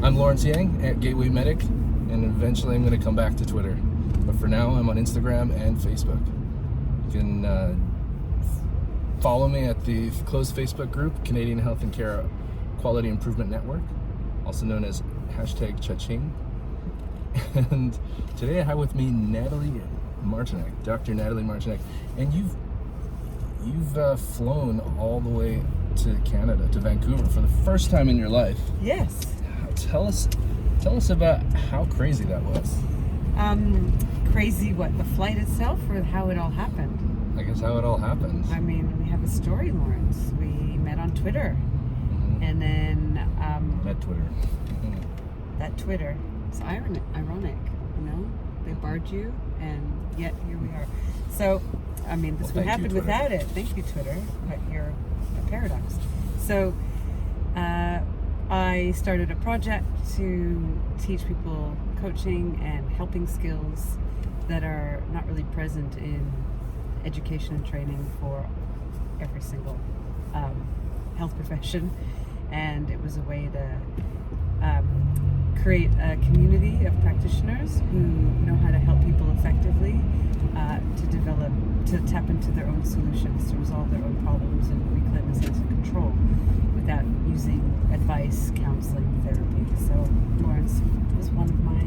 I'm Lawrence Yang at Gateway Medic, and eventually I'm going to come back to Twitter. But for now, I'm on Instagram and Facebook. You can follow me at the closed Facebook group, Canadian Health and Care Quality Improvement Network, also known as #Cha-Ching. And today I have with me Nathalie Martinek, Dr. Nathalie Martinek, and you've flown all the way to Canada, to Vancouver, for the first time in your life. Yes. Tell us about how crazy that was. Crazy what? The flight itself, or how it all happened? I guess how it all happened. I mean, we have a story, Lawrence. We met on Twitter, and then That Twitter. that Twitter. It's ironic, you know. They barred you, and yet here we are. So, I mean, this would happen without it. Thank you, Twitter. But you're a paradox. So, I started a project to teach people coaching and helping skills that are not really present in education and training for every single health profession. And it was a way to create a community of practitioners who know how to help people effectively to tap into their own solutions, to resolve their own problems and reclaim a sense of control without using advice, counseling, therapy. So Lawrence was one of my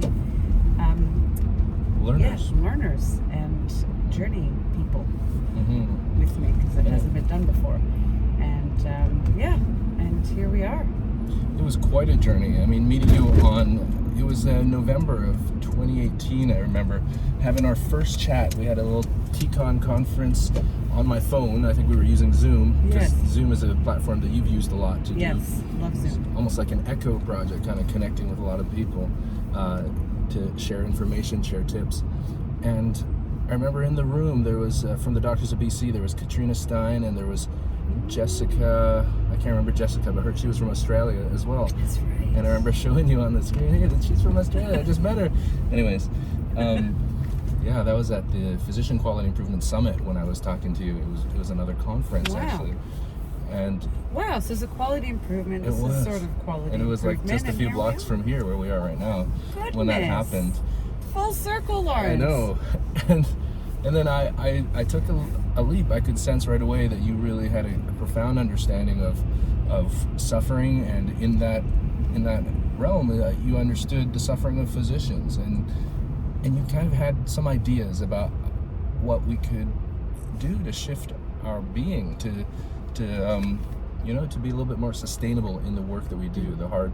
learners and journey people with me, because it hasn't been done before. And and here we are. It was quite a journey. I mean, meeting you it was November of 2018, I remember, having our first chat. We had a little TCon conference on my phone. I think we were using Zoom, because Yes. Zoom is a platform that you've used a lot to Yes, do. love Zoom. Almost like an echo project, kind of connecting with a lot of people to share information, share tips. And I remember in the room, there was, from the Doctors of BC, there was Katrina Stein, and there was Jessica, I can't remember Jessica, but she was from Australia as well. That's right. And I remember showing you on the screen, hey, she's from Australia, I just met her. Anyways, yeah, that was at the Physician Quality Improvement Summit when I was talking to you. It was another conference, actually. And wow, so it's a quality improvement. This is sort of quality. And it was like just a few blocks from here where we are right now. Goodness. When that happened. Full circle, Lawrence. I know. And then I took a leap. I could sense right away that you really had a profound understanding of suffering, and in that realm, you understood the suffering of physicians, and you kind of had some ideas about what we could do to shift our being to be a little bit more sustainable in the work that we do, the hard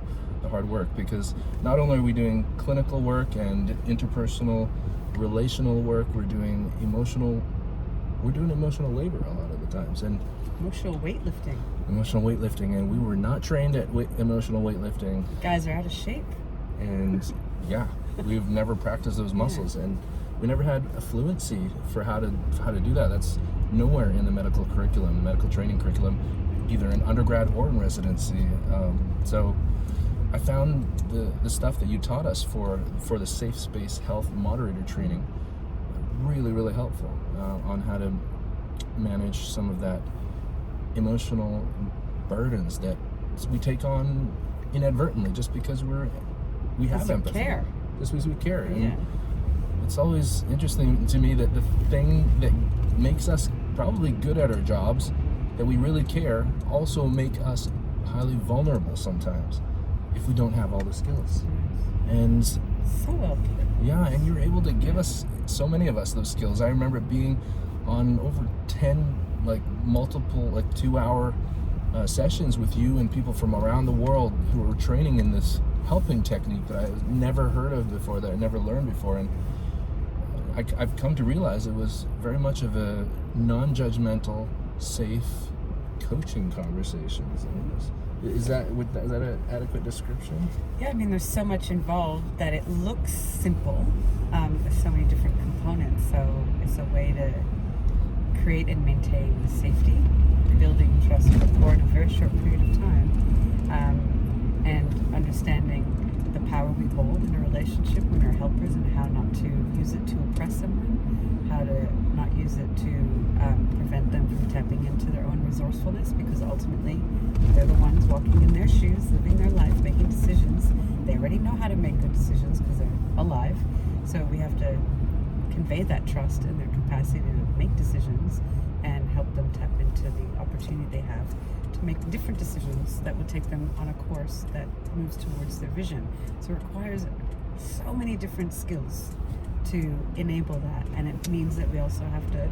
work, because not only are we doing clinical work and interpersonal relational work, we're doing emotional labor a lot of the times, and emotional weightlifting, and we were not trained at emotional weightlifting. Guys are out of shape, and we've never practiced those muscles, and we never had a fluency for how to do that. That's nowhere in the medical curriculum, the medical training curriculum, either in undergrad or in residency. So I found the stuff that you taught us for the Safe Space Health Moderator training really, really helpful on how to manage some of that emotional burdens that we take on inadvertently, just because we have empathy. Just because we care. And it's always interesting to me that the thing that makes us probably good at our jobs, that we really care, also make us highly vulnerable sometimes if we don't have all the skills. And so well put. Yeah, and you're able to give us, so many of us, those skills. I remember being on over 10 multiple 2-hour sessions with you and people from around the world who were training in this helping technique that I had never heard of before, that I never learned before. And I've come to realize it was very much of a non-judgmental, safe coaching conversation. Is that an adequate description? Yeah, I mean, there's so much involved that it looks simple. There's so many different components, so it's a way to create and maintain safety, building trust and rapport in a very short period of time, and understanding the power we hold in a relationship when we're helpers, and how not to use it to oppress someone, how to not use it to prevent them from tapping into their own resourcefulness, because ultimately they're the ones walking in their shoes, living their life, making decisions, They already know how to make good decisions because they're alive. So we have to convey that trust in their capacity to make decisions and help them tap into the opportunity they have to make different decisions that will take them on a course that moves towards their vision. So it requires so many different skills to enable that, and it means that we also have to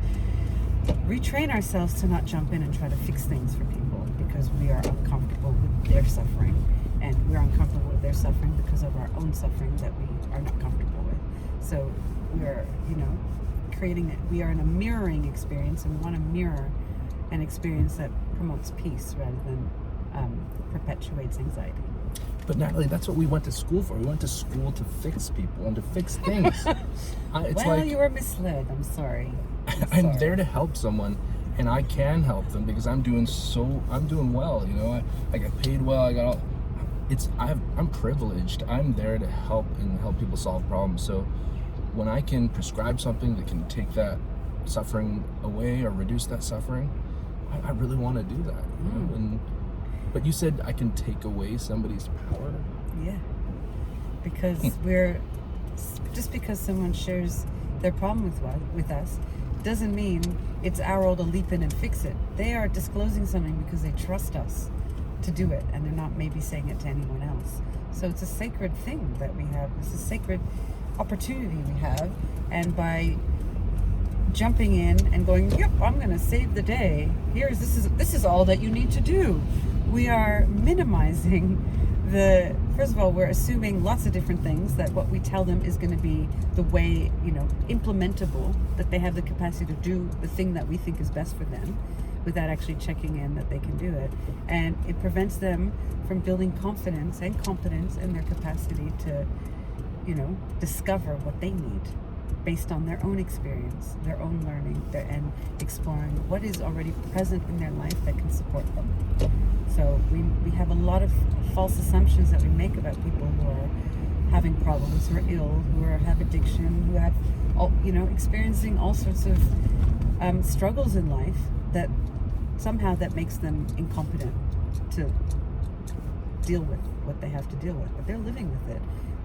retrain ourselves to not jump in and try to fix things for people because we are uncomfortable with their suffering, and we're uncomfortable with their suffering because of our own suffering that we are not comfortable with. So we're, creating it. We are in a mirroring experience, and we want to mirror an experience that promotes peace rather than perpetuates anxiety. But Natalie, that's what we went to school for. We went to school to fix people and to fix things. You were misled. I'm sorry. I'm there to help someone, and I can help them because I'm doing well. I get paid well. I'm privileged. I'm there to help people solve problems. So when I can prescribe something that can take that suffering away or reduce that suffering, I really want to do that. But you said I can take away somebody's power? Yeah. Because just because someone shares their problem with us doesn't mean it's our role to leap in and fix it. They are disclosing something because they trust us to do it, and they're not maybe saying it to anyone else. So it's a sacred thing that we have. It's a sacred opportunity we have, and by jumping in and going, yep, I'm going to save the day. This is all that you need to do. We are minimizing first of all, we're assuming lots of different things, that what we tell them is going to be the way, implementable, that they have the capacity to do the thing that we think is best for them without actually checking in that they can do it. And it prevents them from building confidence and competence in their capacity to, discover what they need based on their own experience, their own learning, and exploring what is already present in their life that can support them. So we have a lot of false assumptions that we make about people who are having problems, who are ill, who have addiction, who have, experiencing all sorts of struggles in life that somehow that makes them incompetent to deal with what they have to deal with. But they're living with it.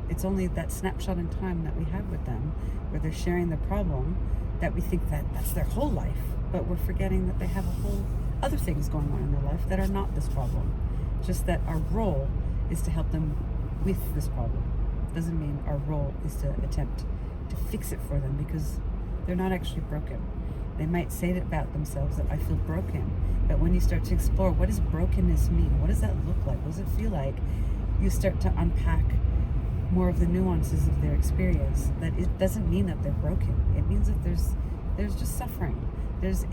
It's only that snapshot in time that we have with them where they're sharing the problem that we think that that's their whole life, but we're forgetting that they have a whole other things going on in their life that are not this problem. Just that our role is to help them with this problem. Doesn't mean our role is to attempt to fix it for them, because they're not actually broken. They might say it about themselves that I feel broken, but when you start to explore what does brokenness mean, what does that look like, what does it feel like, you start to unpack more of the nuances of their experience. That it doesn't mean that they're broken. It means that there's just suffering. There's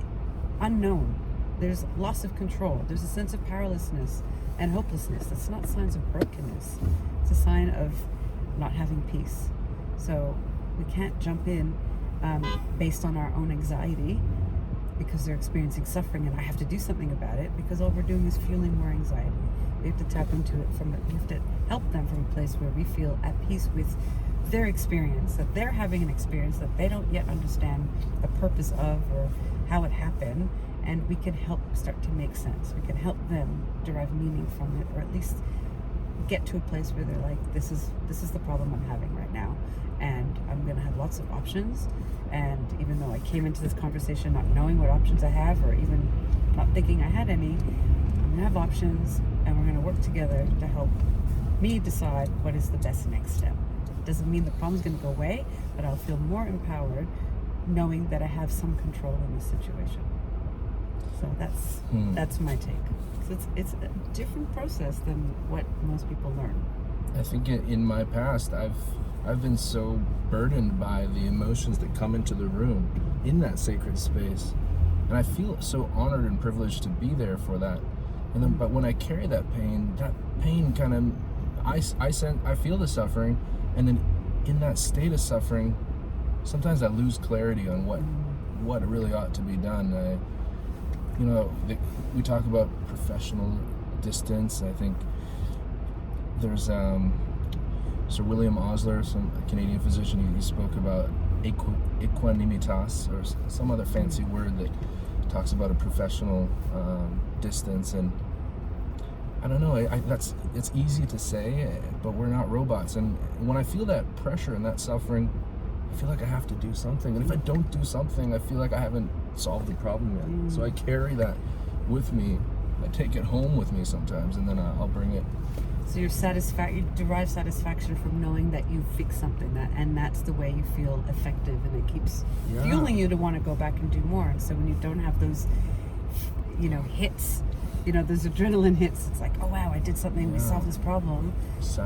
unknown. There's loss of control. There's a sense of powerlessness and hopelessness. That's not signs of brokenness. It's a sign of not having peace. So we can't jump in based on our own anxiety because they're experiencing suffering and I have to do something about it, because all we're doing is fueling more anxiety. We have to tap into it we have to help them from a place where we feel at peace with their experience, that they're having an experience that they don't yet understand the purpose of or how it happened, and we can help start to make sense. We can help them derive meaning from it, or at least get to a place where they're like, this is the problem I'm having right now, and I'm going to have lots of options. And even though I came into this conversation not knowing what options I have, or even not thinking I had any, I'm going to have options, and we're going to work together to help me decide what is the best next step. Doesn't mean the problem's going to go away, but I'll feel more empowered knowing that I have some control in this situation. So that's my take. So it's a different process than what most people learn. I think in my past, I've been so burdened by the emotions that come into the room in that sacred space, and I feel so honored and privileged to be there for that. And then, but when I carry that pain kind of, I feel the suffering, and then in that state of suffering, sometimes I lose clarity on what really ought to be done. We talk about professional distance. I think there's Sir William Osler, a Canadian physician, he spoke about equanimitas, or some other fancy word that talks about a professional distance. And I don't know. It's easy to say, but we're not robots. And when I feel that pressure and that suffering, I feel like I have to do something. And if I don't do something, I feel like I haven't solved the problem yet. So I carry that with me. I take it home with me sometimes, and then I'll bring it. So you derive satisfaction from knowing that you fixed something, and that's the way you feel effective, and it keeps fueling you to want to go back and do more. And so when you don't have those, hits, those adrenaline hits, it's like, oh wow, I did something, we solved this problem.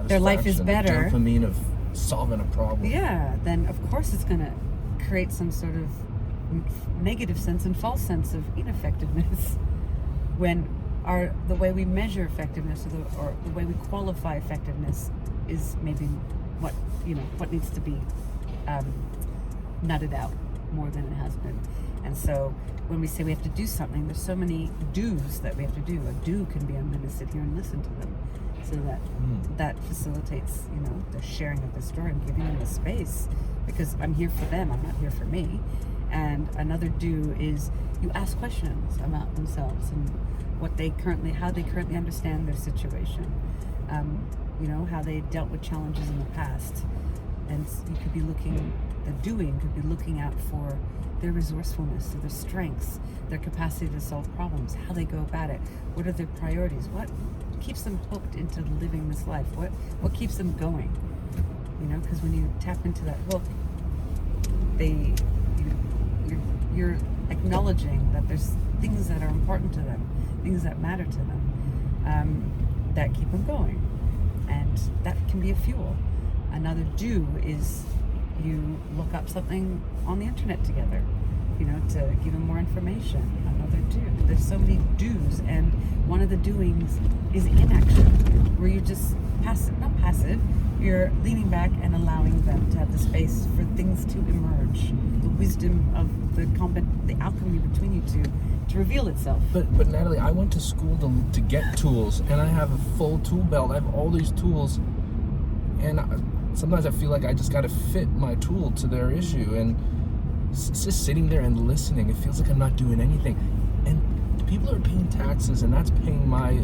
Their life is better. The dopamine of solving a problem. Yeah, then of course it's going to create some sort of negative sense and false sense of ineffectiveness when the way we measure effectiveness or the way we qualify effectiveness is maybe what needs to be nutted out more than it has been. And so when we say we have to do something, there's so many do's that we have to do. A do can be, I'm going to sit here and listen to them, so that facilitates the sharing of the story and giving them the space, because I'm here for them, I'm not here for me. And another do is you ask questions about themselves and how they currently understand their situation, how they dealt with challenges in the past. And you could be looking out for their resourcefulness, their strengths, their capacity to solve problems, how they go about it, what are their priorities, what keeps them hooked into living this life, what keeps them going, because when you tap into that hook, you're acknowledging that there's things that are important to them, things that matter to them, that keep them going, and that can be a fuel. Another do is you look up something on the internet together, to give them more information. Another do. There's so many do's, and one of the doings is inaction, where you just not passive, you're leaning back and allowing them to have the space for things to emerge, the wisdom of the alchemy between you two to reveal itself. But Natalie, I went to school to get tools, and I have a full tool belt. I have all these tools, and sometimes I feel like I just got to fit my tool to their issue, and it's just sitting there and listening. It feels like I'm not doing anything, and people are paying taxes, and that's paying my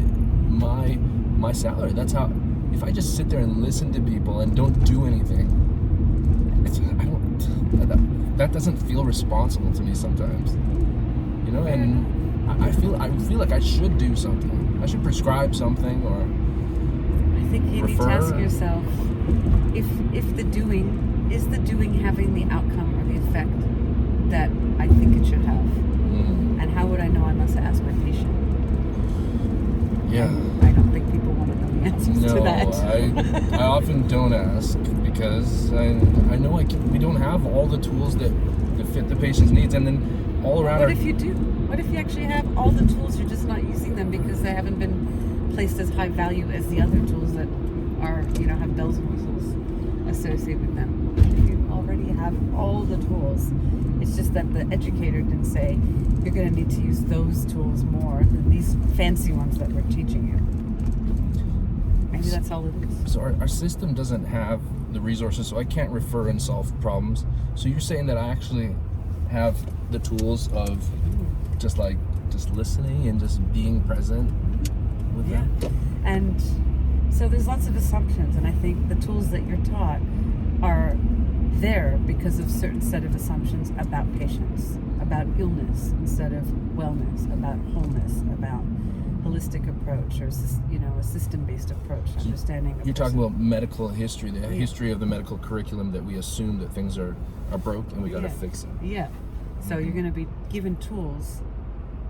salary. That's how. If I just sit there and listen to people and don't do anything, that doesn't feel responsible to me sometimes. And I feel like I should do something. I should prescribe something, or I think you need to ask yourself if the doing having the outcome or the effect that I think it should have. And how would I know? I must ask my patient. Yeah. I don't think people want to know the answers to that. I often don't ask, because I know we don't have all the tools that fit the patient's needs, and then all around. What if you do? What if you actually have all the tools, you're just not using them because they haven't been placed as high value as the other tools that are, have bells and whistles associated with them? If you already have all the tools, it's just that the educator didn't say you're going to need to use those tools more than these fancy ones that we're teaching you. Maybe that's all it is. So our system doesn't have the resources, so I can't refer and solve problems. So you're saying that I actually have the tools of just listening and just being present with them? And so there's lots of assumptions, and I think the tools that you're taught are there because of a certain set of assumptions about patients, about illness instead of wellness, about wholeness, about holistic approach, or a system-based approach, understanding. You're talking about medical history, the history of the medical curriculum, that we assume that things are broke and we got to fix it. Yeah. So you're going to be given tools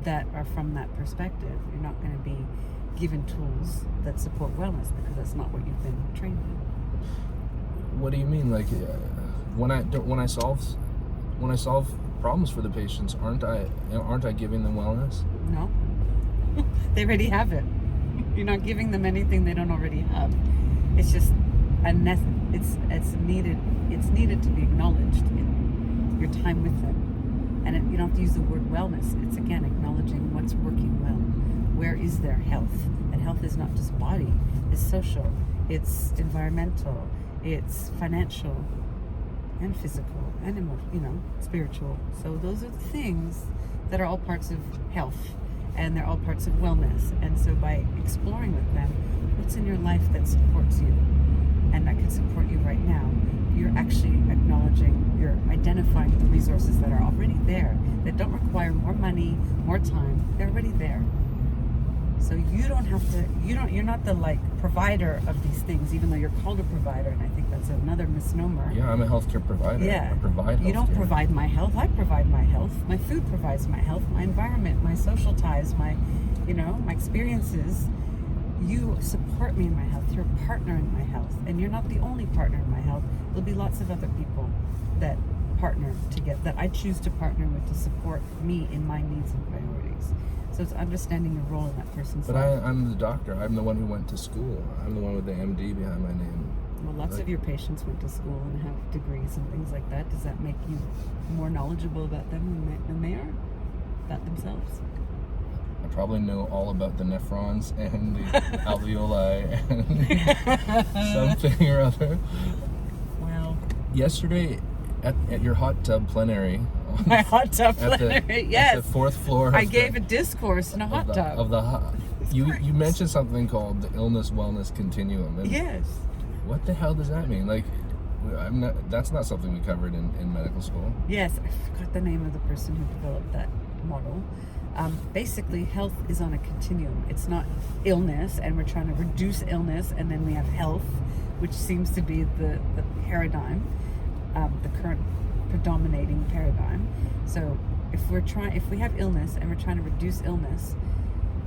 that are from that perspective. You're not going to be given tools that support wellness, because that's not what you've been trained in. What do you mean? Like, when I solve problems for the patients, aren't I giving them wellness? No. They already have it. You're not giving them anything they don't already have. It's just it's needed to be acknowledged in your time with them. And you don't have to use the word wellness. It's, again, acknowledging what's working well. Where is their health? And health is not just body. It's social. It's environmental. It's financial and physical and emotional, spiritual. So those are the things that are all parts of health, and they're all parts of wellness. And so by exploring with them in your life that supports you and that can support you right now, you're actually acknowledging, you're identifying the resources that are already there, that don't require more money, more time. They're already there. So you don't have to, you're not the like provider of these things, even though you're called a provider, and I think that's another misnomer. Yeah, I'm a healthcare provider. Yeah. I provide healthcare. You don't provide my health, I provide my health. My food provides my health, my environment, my social ties, my experiences. You support me in my health, you're a partner in my health, and you're not the only partner in my health. There'll be lots of other people that partner to get, that I choose to partner with to support me in my needs and priorities. So it's understanding your role in that person's But life. I'm the doctor. I'm the one who went to school. I'm the one with the MD behind my name. Well, lots of your patients went to school and have degrees and things like that. Does that make you more knowledgeable about them than they are about themselves? I probably know all about the nephrons and the alveoli and something or other. Well, yesterday at your hot tub plenary. My hot tub plenary, yes. At the fourth floor. I gave a discourse in a hot tub. You mentioned something called the illness wellness continuum. And yes. What the hell does that mean? Like, that's not something we covered in medical school. Yes, I forgot the name of the person who developed that model. Basically, health is on a continuum. It's not illness, and we're trying to reduce illness, and then we have health, which seems to be the paradigm, the current predominating paradigm. So if we have illness and we're trying to reduce illness,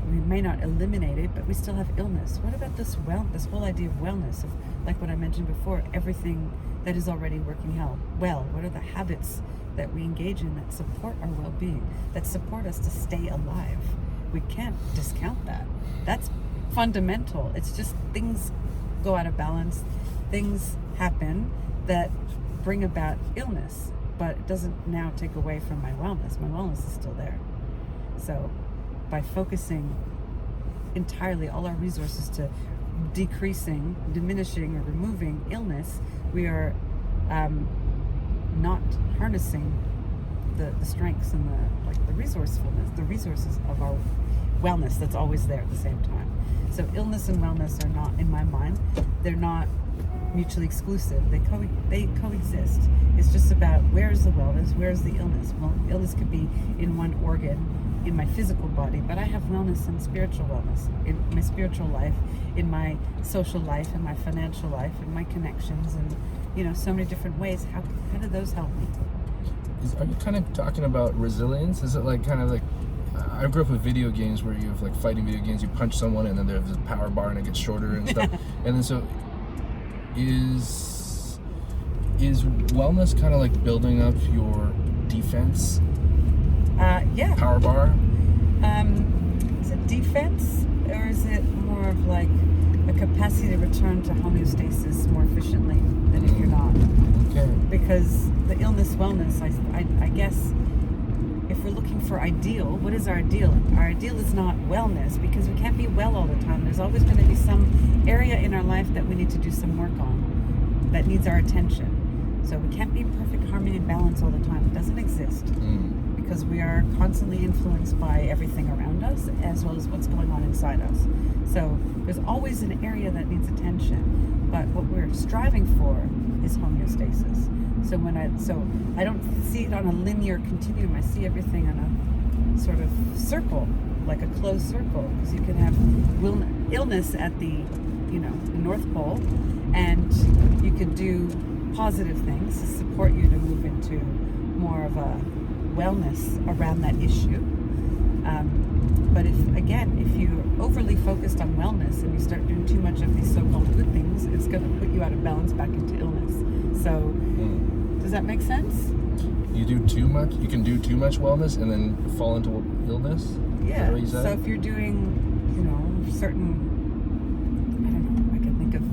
we may not eliminate it, but we still have illness. What about this whole idea of wellness, of like what I mentioned before, everything that is already working well? What are the habits that we engage in that support our well-being, that support us to stay alive? We can't discount that. That's fundamental. It's just things go out of balance, things happen that bring about illness, but it doesn't now take away from my wellness. My wellness is still there. So by focusing entirely all our resources to diminishing or removing illness, we are not harnessing the strengths and the resourcefulness, the resources of our wellness that's always there at the same time. So illness and wellness are not, in my mind, they're not mutually exclusive. They coexist. It's just about where's the wellness, where's the illness. Well, illness could be in one organ in my physical body, but I have wellness and spiritual wellness in my spiritual life, in my social life, in my financial life, in my connections, and so many different ways. How do those help me? Are you kind of talking about resilience? Is it like kind of like, I grew up with video games where you have like fighting video games, you punch someone and then there's this power bar and it gets shorter and stuff. And then so is wellness kind of like building up your defense? Yeah. Power bar? Is it defense, or is it more of like a capacity to return to homeostasis more efficiently than if you're not? Okay. Because the illness wellness, I guess, if we're looking for ideal, what is our ideal? Our ideal is not wellness, because we can't be well all the time. There's always going to be some area in our life that we need to do some work on, that needs our attention. So we can't be in perfect harmony and balance all the time. It doesn't exist. Because we are constantly influenced by everything around us, as well as what's going on inside us. So there's always an area that needs attention, but what we're striving for is homeostasis. So I don't see it on a linear continuum. I see everything on a sort of circle, like a closed circle, because you can have illness at the North Pole, and you could do positive things to support you to move into more of a wellness around that issue. But if you're overly focused on wellness and you start doing too much of these so-called good things, it's going to put you out of balance back into illness. So does that make sense? You do too much, you can do too much wellness and then fall into illness? Yeah. So if you're doing, certain, I don't know, I can think of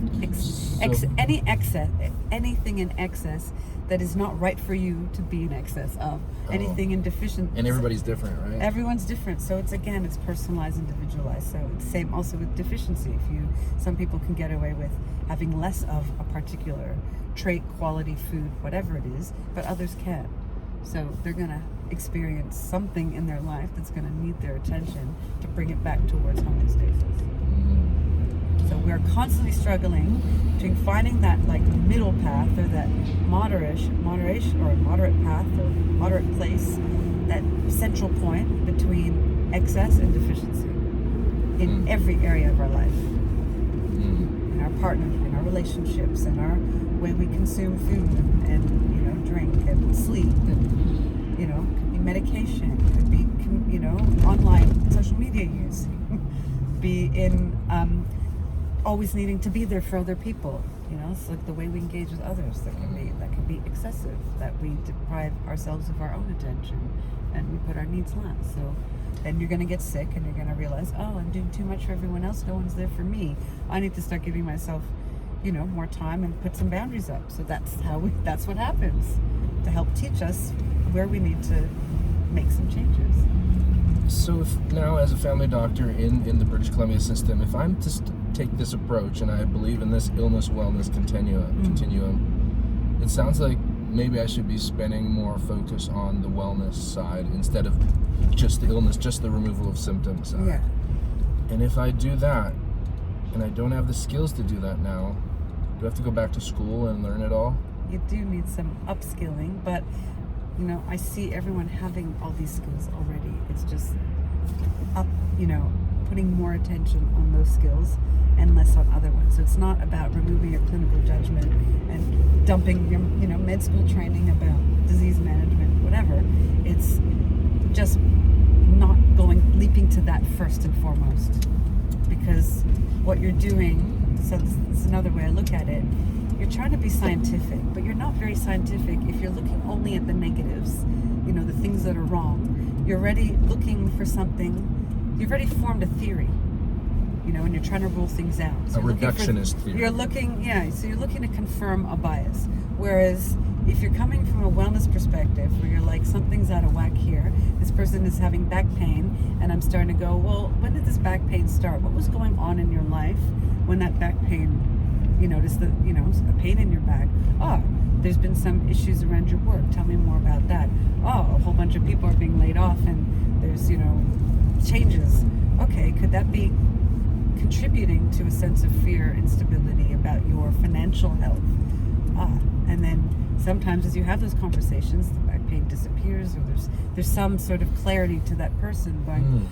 anything in excess that is not right for you to be in excess of. Anything in deficient. And everybody's different, right? Everyone's different. So it's personalized, individualized. So it's same also with deficiency. Some people can get away with having less of a particular trait, quality, food, whatever it is, but others can't. So they're going to experience something in their life that's going to need their attention to bring it back towards homeostasis. So we're constantly struggling between finding that like middle path, or that moderation or moderate path, or moderate place, that central point between excess and deficiency in every area of our life. In our partner, in our relationships, in our way we consume food and you know, drink and sleep, and you know, could be medication, could be, you know, online social media use, be in always needing to be there for other people. You know, it's like the way we engage with others that can be excessive, that we deprive ourselves of our own attention and we put our needs last. So then you're going to get sick and you're going to realize, oh, I'm doing too much for everyone else, no one's there for me. I need to start giving myself, you know, more time and put some boundaries up. So that's what happens, to help teach us where we need to make some changes. So if now, as a family doctor in the British Columbia system, if I'm to take this approach, and I believe in this illness-wellness continuum, it sounds like maybe I should be spending more focus on the wellness side instead of just the illness, just the removal of symptoms side. Yeah. And if I do that, and I don't have the skills to do that now, do I have to go back to school and learn it all? You do need some upskilling, but you know, I see everyone having all these skills already. It's just putting more attention on those skills and less on other ones. So it's not about removing your clinical judgment and dumping your, you know, med school training about disease management, whatever. It's just not leaping to that first and foremost, because what you're doing, so this is another way I look at it, you're trying to be scientific, but you're not very scientific if you're looking only at the negatives, you know, the things that are wrong. You're already looking for something, you've already formed a theory, you know, and you're trying to rule things out. So a reductionist theory. You're looking to confirm a bias. Whereas if you're coming from a wellness perspective, where you're like, something's out of whack here, this person is having back pain, and I'm starting to go, well, when did this back pain start? What was going on in your life when that back pain, you notice that, you know, a pain in your back? Oh, there's been some issues around your work. Tell me more about that. Oh, a whole bunch of people are being laid off and there's, you know, changes. Okay, could that be contributing to a sense of fear, instability about your financial health? And then sometimes as you have those conversations, the back pain disappears, or there's some sort of clarity to that person going,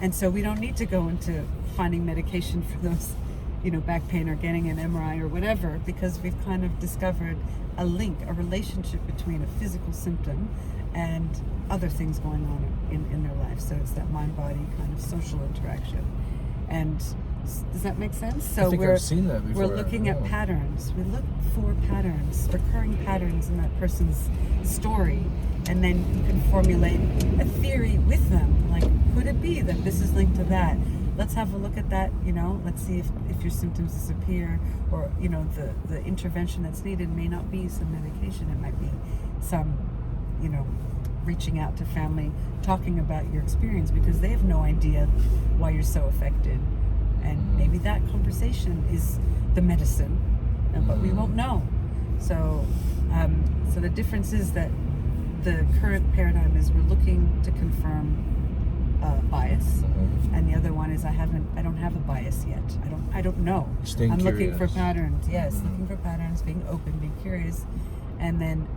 and so we don't need to go into finding medication for those, you know, back pain, or getting an MRI or whatever, because we've kind of discovered a link, a relationship between a physical symptom and other things going on in their life. So it's that mind-body kind of social interaction. And does that make sense? So I think I've seen that before. We're looking at patterns. We look for patterns, recurring patterns in that person's story, and then you can formulate a theory with them. Like, could it be that this is linked to that? Let's have a look at that, you know, let's see if your symptoms disappear, or, you know, the intervention that's needed may not be some medication. It might be some, you know, reaching out to family, talking about your experience, because they have no idea why you're so affected. And maybe that conversation is the medicine, but we won't know. So, so the difference is that the current paradigm is we're looking to confirm bias, and the other one is I don't have a bias yet. I don't know. I'm looking for patterns. Yes, looking for patterns, being open, being curious, and then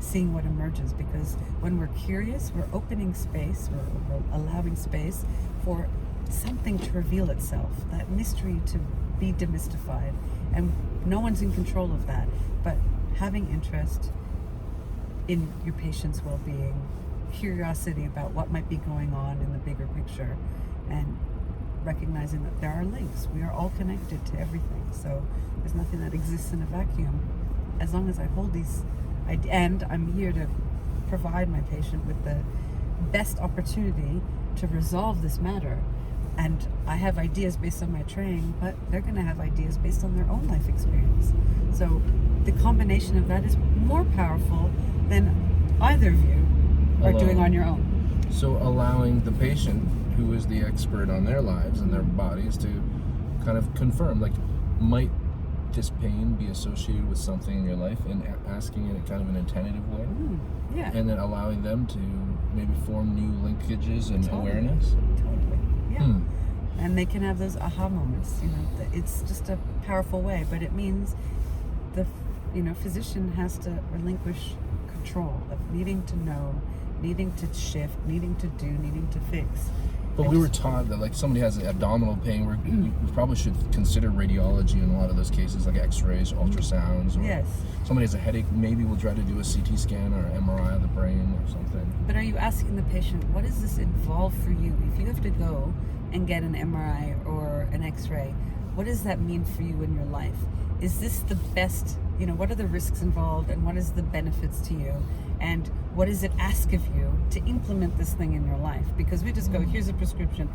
seeing what emerges. Because when we're curious, we're opening space, we're allowing space for something to reveal itself, that mystery to be demystified, and no one's in control of that. But having interest in your patient's well-being, curiosity about what might be going on in the bigger picture, and recognizing that there are links. We are all connected to everything, so there's nothing that exists in a vacuum. As long as I hold these, and I'm here to provide my patient with the best opportunity to resolve this matter. And I have ideas based on my training, but they're going to have ideas based on their own life experience. So the combination of that is more powerful than either of you are doing on your own. So allowing the patient, who is the expert on their lives and their bodies, to kind of confirm, like, might this pain be associated with something in your life, and asking it in kind of an tentative way. Yeah. And then allowing them to maybe form new linkages and awareness. Totally. Yeah. And they can have those aha moments. It's just a powerful way, but it means the physician has to relinquish control of needing to know, needing to shift, needing to do, needing to fix. But we were taught that, like, somebody has abdominal pain, we probably should consider radiology in a lot of those cases, like x-rays, ultrasounds, or Yes. somebody has a headache, maybe we'll try to do a CT scan or MRI of the brain or something. But are you asking the patient, what does this involve for you? If you have to go and get an MRI or an x-ray, what does that mean for you in your life? Is this the best, what are the risks involved, and what is the benefits to you? And what does it ask of you to implement this thing in your life? Because we just go, here's a prescription,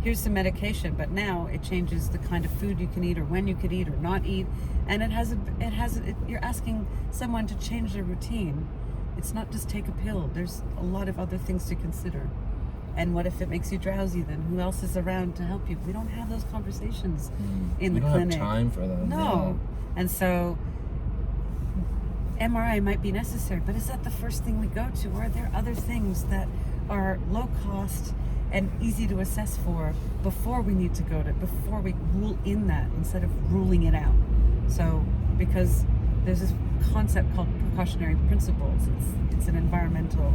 here's some medication, but now it changes the kind of food you can eat, or when you could eat or not eat, and you're asking someone to change their routine. It's not just take a pill. There's a lot of other things to consider. And what if it makes you drowsy? Then who else is around to help you? We don't have those conversations in the clinic. We don't have time for them. No. Yeah. And so MRI might be necessary, but is that the first thing we go to? Or are there other things that are low cost and easy to assess for before we rule in that instead of ruling it out? So, because there's this concept called precautionary principles. It's an environmental,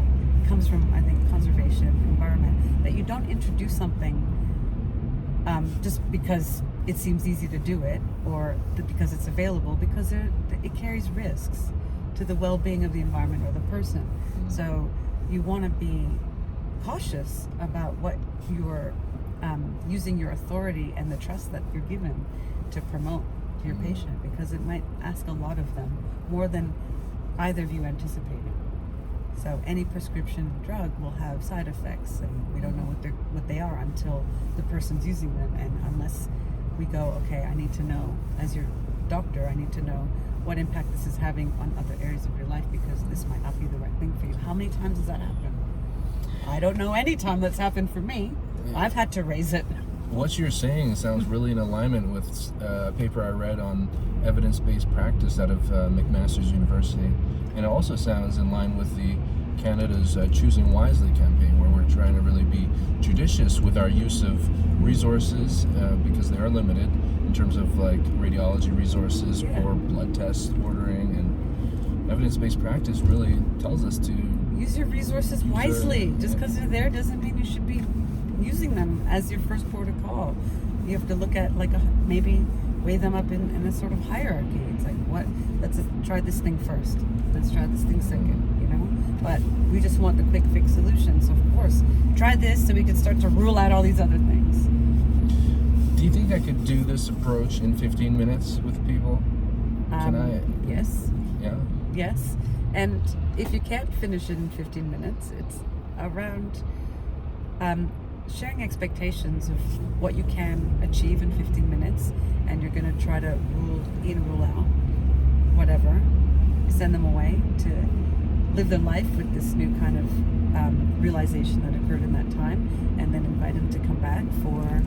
comes from, I think, conservation, environment, that you don't introduce something just because it seems easy to do it, or because it's available, because it carries risks to the well-being of the environment or the person. So you want to be cautious about what you're using your authority and the trust that you're given to promote to your patient, because it might ask a lot of them, more than either of you anticipated. So any prescription drug will have side effects, and we don't know what they are until the person's using them. And unless we go, okay, I need to know, as your doctor, I need to know what impact this is having on other areas of your life, because this might not be the right thing for you. How many times does that happen? I don't know any time that's happened for me. I've had to raise it. What you're saying sounds really in alignment with a paper I read on evidence-based practice out of McMaster's University. And it also sounds in line with the Canada's Choosing Wisely campaign, where we're trying to really be judicious with our use of resources, because they are limited in terms of, like, radiology resources or blood test ordering. And evidence-based practice really tells us to use your resources wisely. Just because they're there doesn't mean you should be using them as your first port of call. You have to look at, like, maybe weigh them up in a sort of hierarchy. It's like, let's try this thing first. Let's try this thing second, But we just want the quick fix solution. So, of course, try this so we can start to rule out all these other things. Do you think I could do this approach in 15 minutes with people? Can I? Yes. Yeah? Yes. And if you can't finish it in 15 minutes, it's around sharing expectations of what you can achieve in 15 minutes, and you're going to try to rule in, rule out, whatever. Send them away to live their life with this new kind of realization that occurred in that time, and then invite them to come back for,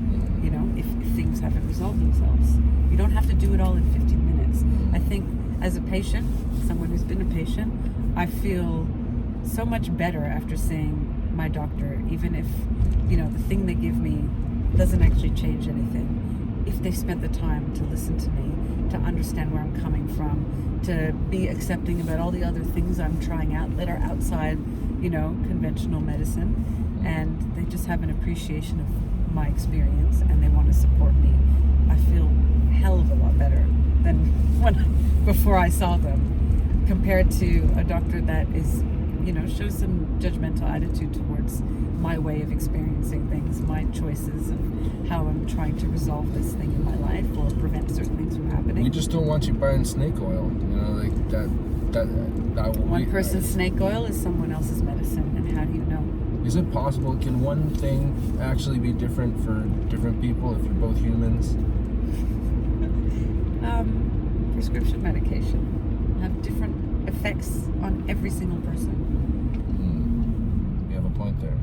if things haven't resolved themselves. You don't have to do it all in 15 minutes. I think as a patient, someone who's been a patient, I feel so much better after seeing my doctor, even if, the thing they give me doesn't actually change anything. If they spent the time to listen to me, to understand where I'm coming from, to be accepting about all the other things I'm trying out that are outside, conventional medicine, and they just have an appreciation of my experience and they want to support me, I feel a hell of a lot better than before I saw them, compared to a doctor that is, shows some judgmental attitude towards my way of experiencing things, my choices of how I'm trying to resolve this thing in my life or prevent certain things from happening. We just don't want you buying snake oil, like that. One person's snake oil is someone else's medicine, and how do you know? Is it possible? Can one thing actually be different for different people if you're both humans? Prescription medication have different effects on every single person. You have a point there.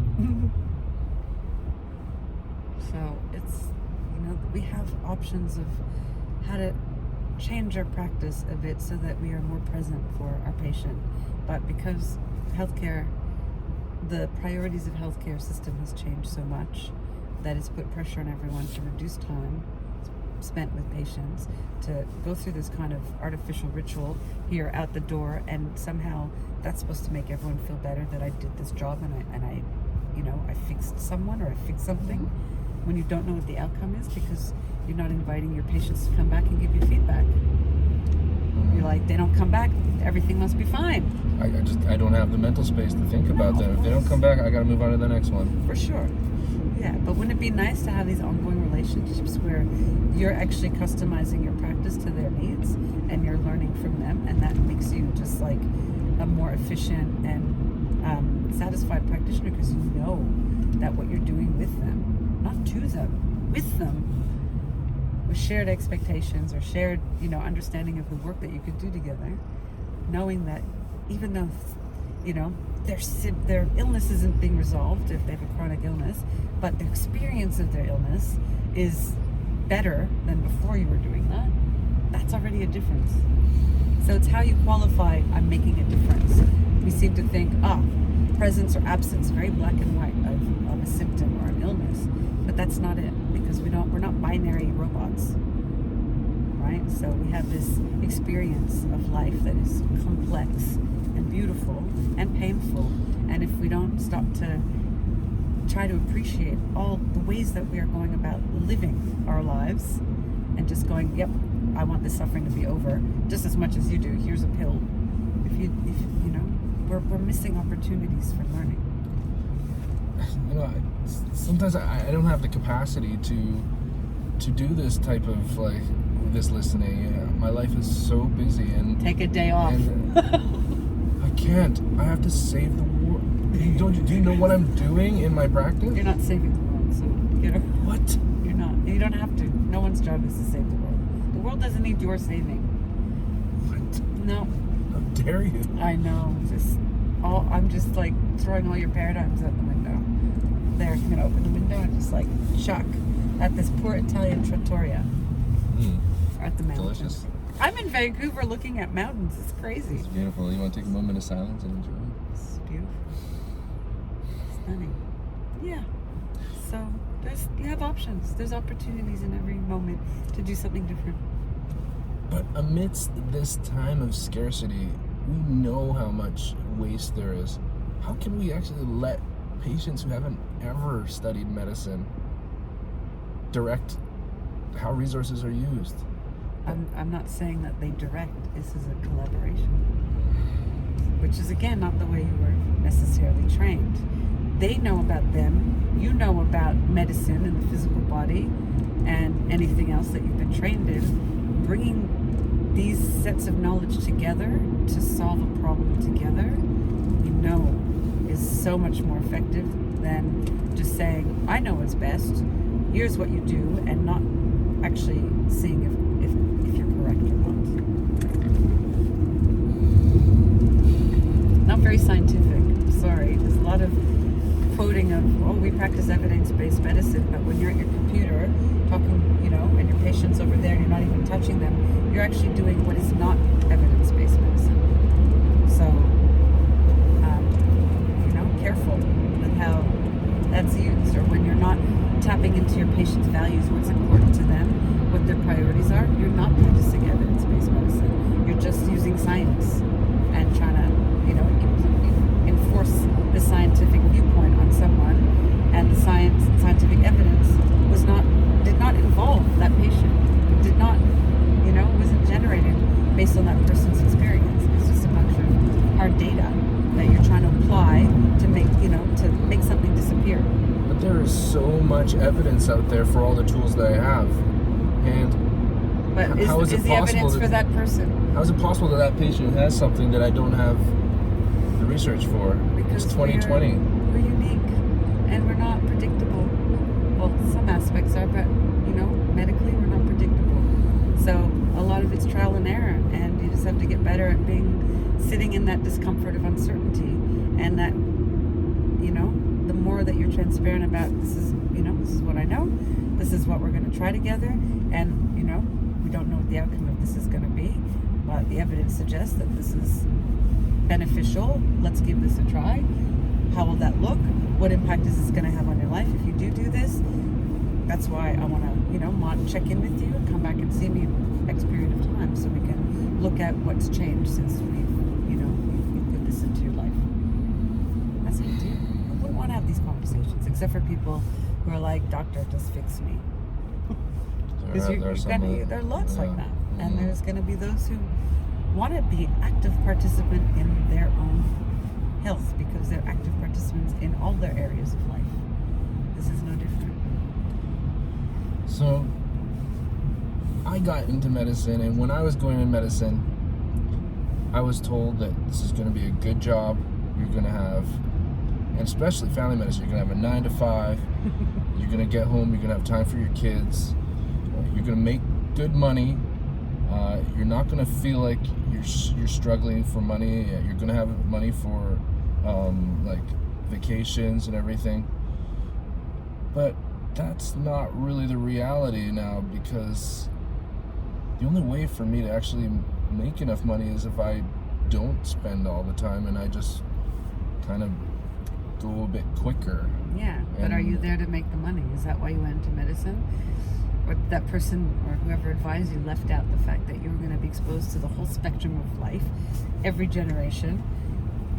So it's, we have options of how to change our practice a bit so that we are more present for our patient. But because healthcare, the priorities of healthcare system has changed so much, that has put pressure on everyone to reduce time spent with patients, to go through this kind of artificial ritual here out the door, and somehow that's supposed to make everyone feel better that I did this job and I I fixed someone or I fixed something, when you don't know what the outcome is because you're not inviting your patients to come back and give you feedback. You're like, they don't come back, everything must be fine. I don't have the mental space to think about them. If they don't come back, I gotta move on to the next one. For sure. Yeah, but wouldn't it be nice to have these ongoing relationships where you're actually customizing your practice to their needs and you're learning from them, and that makes you just like a more efficient and satisfied practitioner because you know that what you're doing with them, not to them, with them, with shared expectations or shared, understanding of the work that you could do together, knowing that even though, their illness isn't being resolved if they have a chronic illness, but the experience of their illness is better than before you were doing that, that's already a difference. So it's how you qualify, I'm making a difference. We seem to think, presence or absence, very black and white of a symptom or an illness, but that's not it, because we're not binary robots, right? So we have this experience of life that is complex and beautiful and painful, and if we don't stop to try to appreciate all the ways that we are going about living our lives and just going, yep, I want this suffering to be over just as much as you do, here's a pill. We're missing opportunities for learning. Sometimes I don't have the capacity to do this type of this listening. My life is so busy, and take a day off. I can't. I have to save the world. Do you know what I'm doing in my practice? You're not saving the world, so What? You're not. You don't have to. No one's job is to save the world. The world doesn't need your saving. What? No. How dare you? I know. I'm just like throwing all your paradigms out the window. There, I'm gonna open the window and just like chuck at this poor Italian trattoria. At the mountains. Delicious. I'm in Vancouver looking at mountains. It's crazy. It's beautiful. You want to take a moment of silence and enjoy it? It's beautiful. Stunning. Yeah. So you have options. There's opportunities in every moment to do something different. But amidst this time of scarcity, we know how much waste there is. How can we actually let patients who haven't ever studied medicine direct how resources are used? I'm not saying that they direct. This is a collaboration, which is again not the way you were necessarily trained. They know about them, you know about medicine and the physical body and anything else that you've been trained in. Bringing these sets of knowledge together to solve a problem together, is so much more effective than just saying, I know what's best, here's what you do, and not actually seeing if you're correct or not. Not very scientific, sorry. There's a lot of quoting of, we practice evidence-based medicine, but when you're at your computer talking, and your patient's over there and you're not even touching them, you're actually doing what is not evidence-based medicine. So, careful with how that's used, or when you're not tapping into your patient's values, what's important to them, what their priorities are, you're not practicing evidence-based medicine. You're just using science and trying to, enforce the scientific viewpoint on someone, and the scientific evidence did not involve that patient. It did not, wasn't generated based on that person's experience. It's just a bunch of hard data that you're trying to apply to make something disappear. But there is so much evidence out there for all the tools that I have, and how is it the possible evidence for that person? How is it possible that patient has something that I don't have the research for? Because it's 2020. We're unique, and we're not predictable. Well, some aspects are, but medically we're not predictable. So a lot of it's trial and error, and you just have to get better at sitting in that discomfort of uncertainty, and that the more that you're transparent about, this is what I know, this is what we're going to try together, and we don't know what the outcome of this is going to be, but the evidence suggests that this is beneficial. Let's give this a try. How will that look? What impact is this going to have on your life if you do this? that's why I want to, check in with you and come back and see me X period of time so we can look at what's changed since we've put this into your life. That's what you do. I wouldn't want to have these conversations, except for people who are like, doctor, just fix me. Because there are lots like that. Mm-hmm. And there's going to be those who want to be active participant in their own health because they're active participants in all their areas of life. This is no different. So I got into medicine, and when I was going in medicine, I was told that this is going to be a good job. You're going to have, and especially family medicine, you're going to have a 9 to 5. You're going to get home. You're going to have time for your kids. You're going to make good money. You're not going to feel like you're struggling for money. You're going to have money for like vacations and everything. But that's not really the reality now, because the only way for me to actually make enough money is if I don't spend all the time and I just kind of go a bit quicker. Yeah, but are you there to make the money? Is that why you went into medicine? Or that person or whoever advised you left out the fact that you were going to be exposed to the whole spectrum of life, every generation,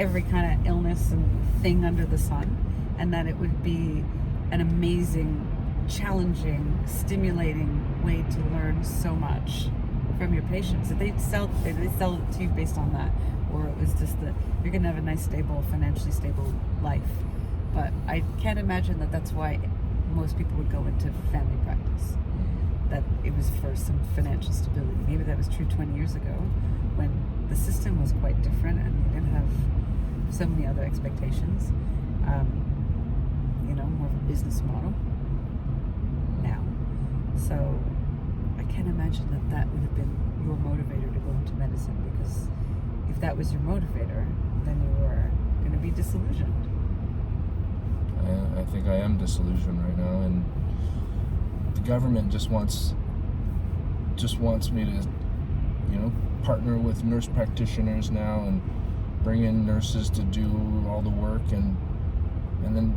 every kind of illness and thing under the sun, and that it would be an amazing, challenging, stimulating way to learn so much from your patients. Did they sell it to you based on that, or it was just that you're going to have a nice, stable, financially stable life? But I can't imagine that that's why most people would go into family practice. That it was for some financial stability. Maybe that was true 20 years ago when the system was quite different and we didn't have so many other expectations. More of a business model now. So I can't imagine that would have been your motivator to go into medicine, because if that was your motivator, then you were going to be disillusioned. I think I am disillusioned right now, and the government just wants me to, partner with nurse practitioners now and bring in nurses to do all the work, and then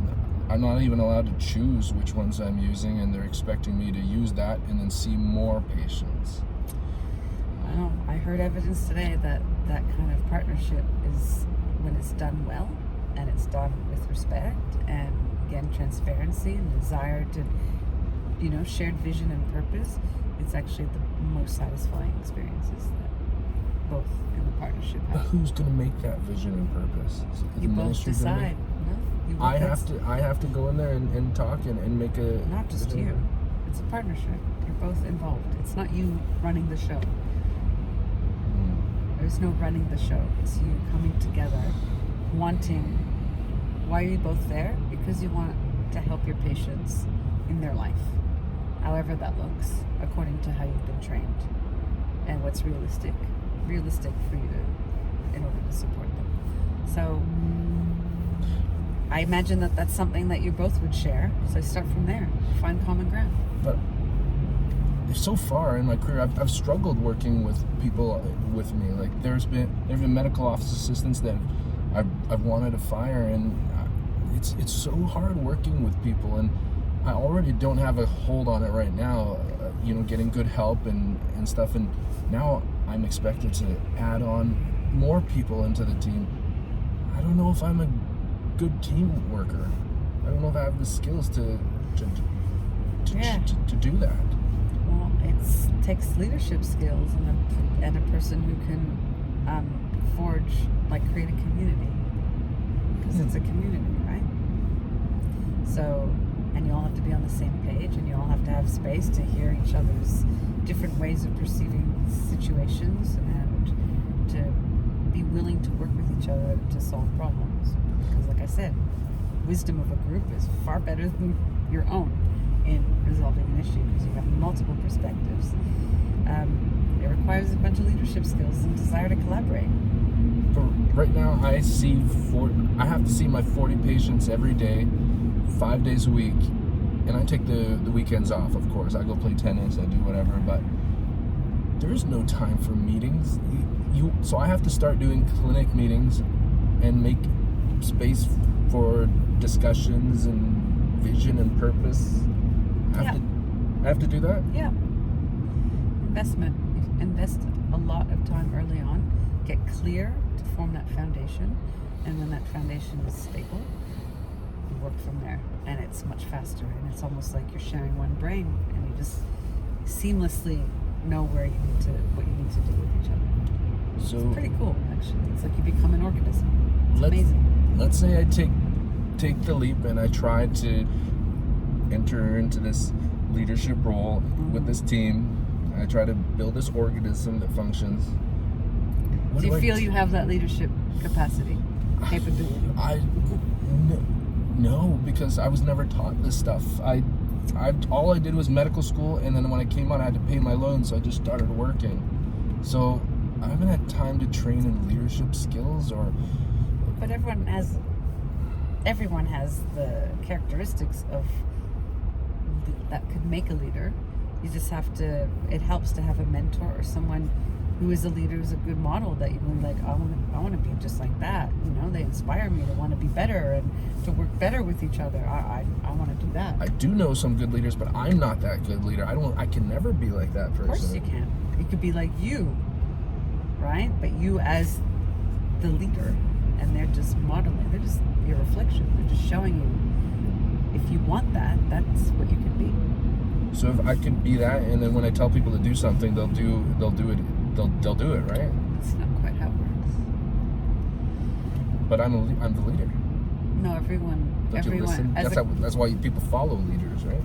I'm not even allowed to choose which ones I'm using, and they're expecting me to use that and then see more patients. Well, I heard evidence today that kind of partnership is, when it's done well and it's done with respect and, again, transparency and desire to, shared vision and purpose, it's actually the most satisfying experiences that both in the partnership have. But who's going to make that vision and purpose? You both decide. I have to go in there and talk and make a... Not just you. It's a partnership. You're both involved. It's not you running the show. There's no running the show. It's you coming together, wanting... Why are you both there? Because you want to help your patients in their life, however that looks, according to how you've been trained and what's realistic for you in order to support them. So I imagine that that's something that you both would share. So start from there, find common ground. But so far in my career, I've struggled working with people with me. Like there've been medical office assistants that I've wanted to fire, and it's so hard working with people, and I already don't have a hold on it right now, getting good help and stuff, and now I'm expected to add on more people into the team. I don't know if I'm a good team worker. I don't know if I have the skills to do that. Well, it takes leadership skills and a person who can create a community, because it's a community, right? So, and you all have to be on the same page, and you all have to have space to hear each other's different ways of perceiving situations, and to be willing to work with each other to solve problems. Because, like I said, wisdom of a group is far better than your own in resolving an issue, because you have multiple perspectives. It requires a bunch of leadership skills and desire to collaborate. But right now, I have to see my 40 patients every day, 5 days a week, and I take the weekends off, of course. I go play tennis, I do whatever, but there is no time for meetings. So I have to start doing clinic meetings and make space for discussions and vision and purpose. I have to do that? Yeah. Investment. Invest a lot of time early on. Get clear to form that foundation. And when that foundation is stable, you work from there. And it's much faster. And it's almost like you're sharing one brain. And you just seamlessly know what you need to do with each other. So it's pretty cool, actually. It's like you become an organism. It's amazing. Let's say I take the leap and I try to enter into this leadership role with this team. I try to build this organism that functions. Do you feel you have that leadership capacity, capability? No, because I was never taught this stuff. All I did was medical school, and then when I came out, I had to pay my loans, so I just started working. So I haven't had time to train in leadership skills But everyone has the characteristics of that could make a leader. You just have to. It helps to have a mentor or someone who is a leader, is a good model that you can be like, I want to be just like that. You know, they inspire me to want to be better and to work better with each other. I want to do that. I do know some good leaders, but I'm not that good leader. I can never be like that person. Of course you can. It could be like you, right? But you as the leader, and they're just modeling. They're just your reflection. They're just showing you if you want that, that's what you can be. So if I can be that, and then when I tell people to do something, they'll do it, right? That's not quite how it works. But I'm the leader. No, everyone. Don't you listen? That's why people follow leaders, right?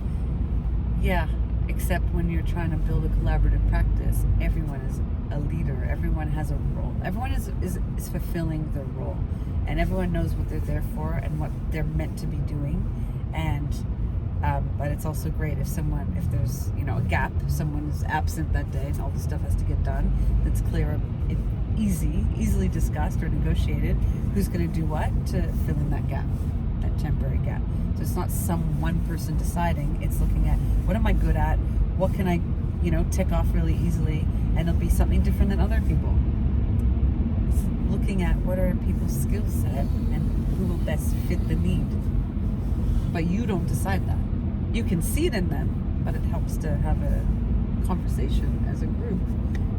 Yeah, except when you're trying to build a collaborative practice, everyone is a leader. Everyone has a role. Everyone is fulfilling their role, and everyone knows what they're there for and what they're meant to be doing. And but it's also great if there's a gap, someone is absent that day, and all the stuff has to get done. That's clear, easily discussed or negotiated. Who's going to do what to fill in that gap, that temporary gap? So it's not some one person deciding. It's looking at what am I good at, what can I, tick off really easily, and it'll be something different than other people. It's looking at what are people's skill set and who will best fit the need. But you don't decide that. You can see it in them, but it helps to have a conversation as a group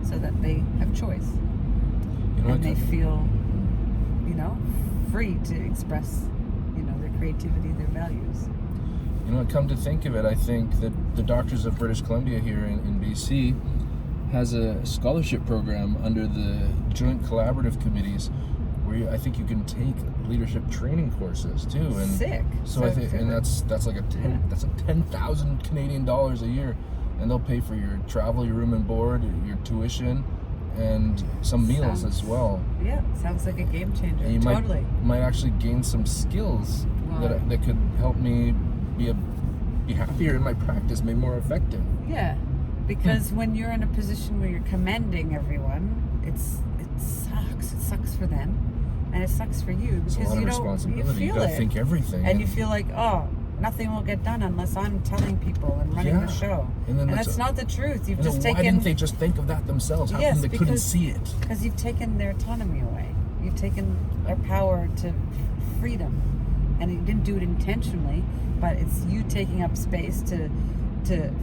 so that they have choice. And they feel, free to express, their creativity, their values. Come to think of it, I think that the Doctors of British Columbia here in BC has a scholarship program under the Joint Collaborative Committees where I think you can take leadership training courses too. And sick. So I think, and that's like that's 10,000 Canadian dollars a year, and they'll pay for your travel, your room and board, your tuition, and some meals as well. Yeah, sounds like a game changer. And you totally might actually gain some skills that could help me be happier in my practice, be more effective. Yeah, because when you're in a position where you're commending everyone, it sucks. It sucks for them, and it sucks for you because you feel gotta think everything, and you feel like, oh, nothing will get done unless I'm telling people and running the show. And that's not the truth. You've just taken. Why didn't they just think of that themselves? How come they couldn't see it? Because you've taken their autonomy away. You've taken their power to freedom, and you didn't do it intentionally. But it's you taking up space to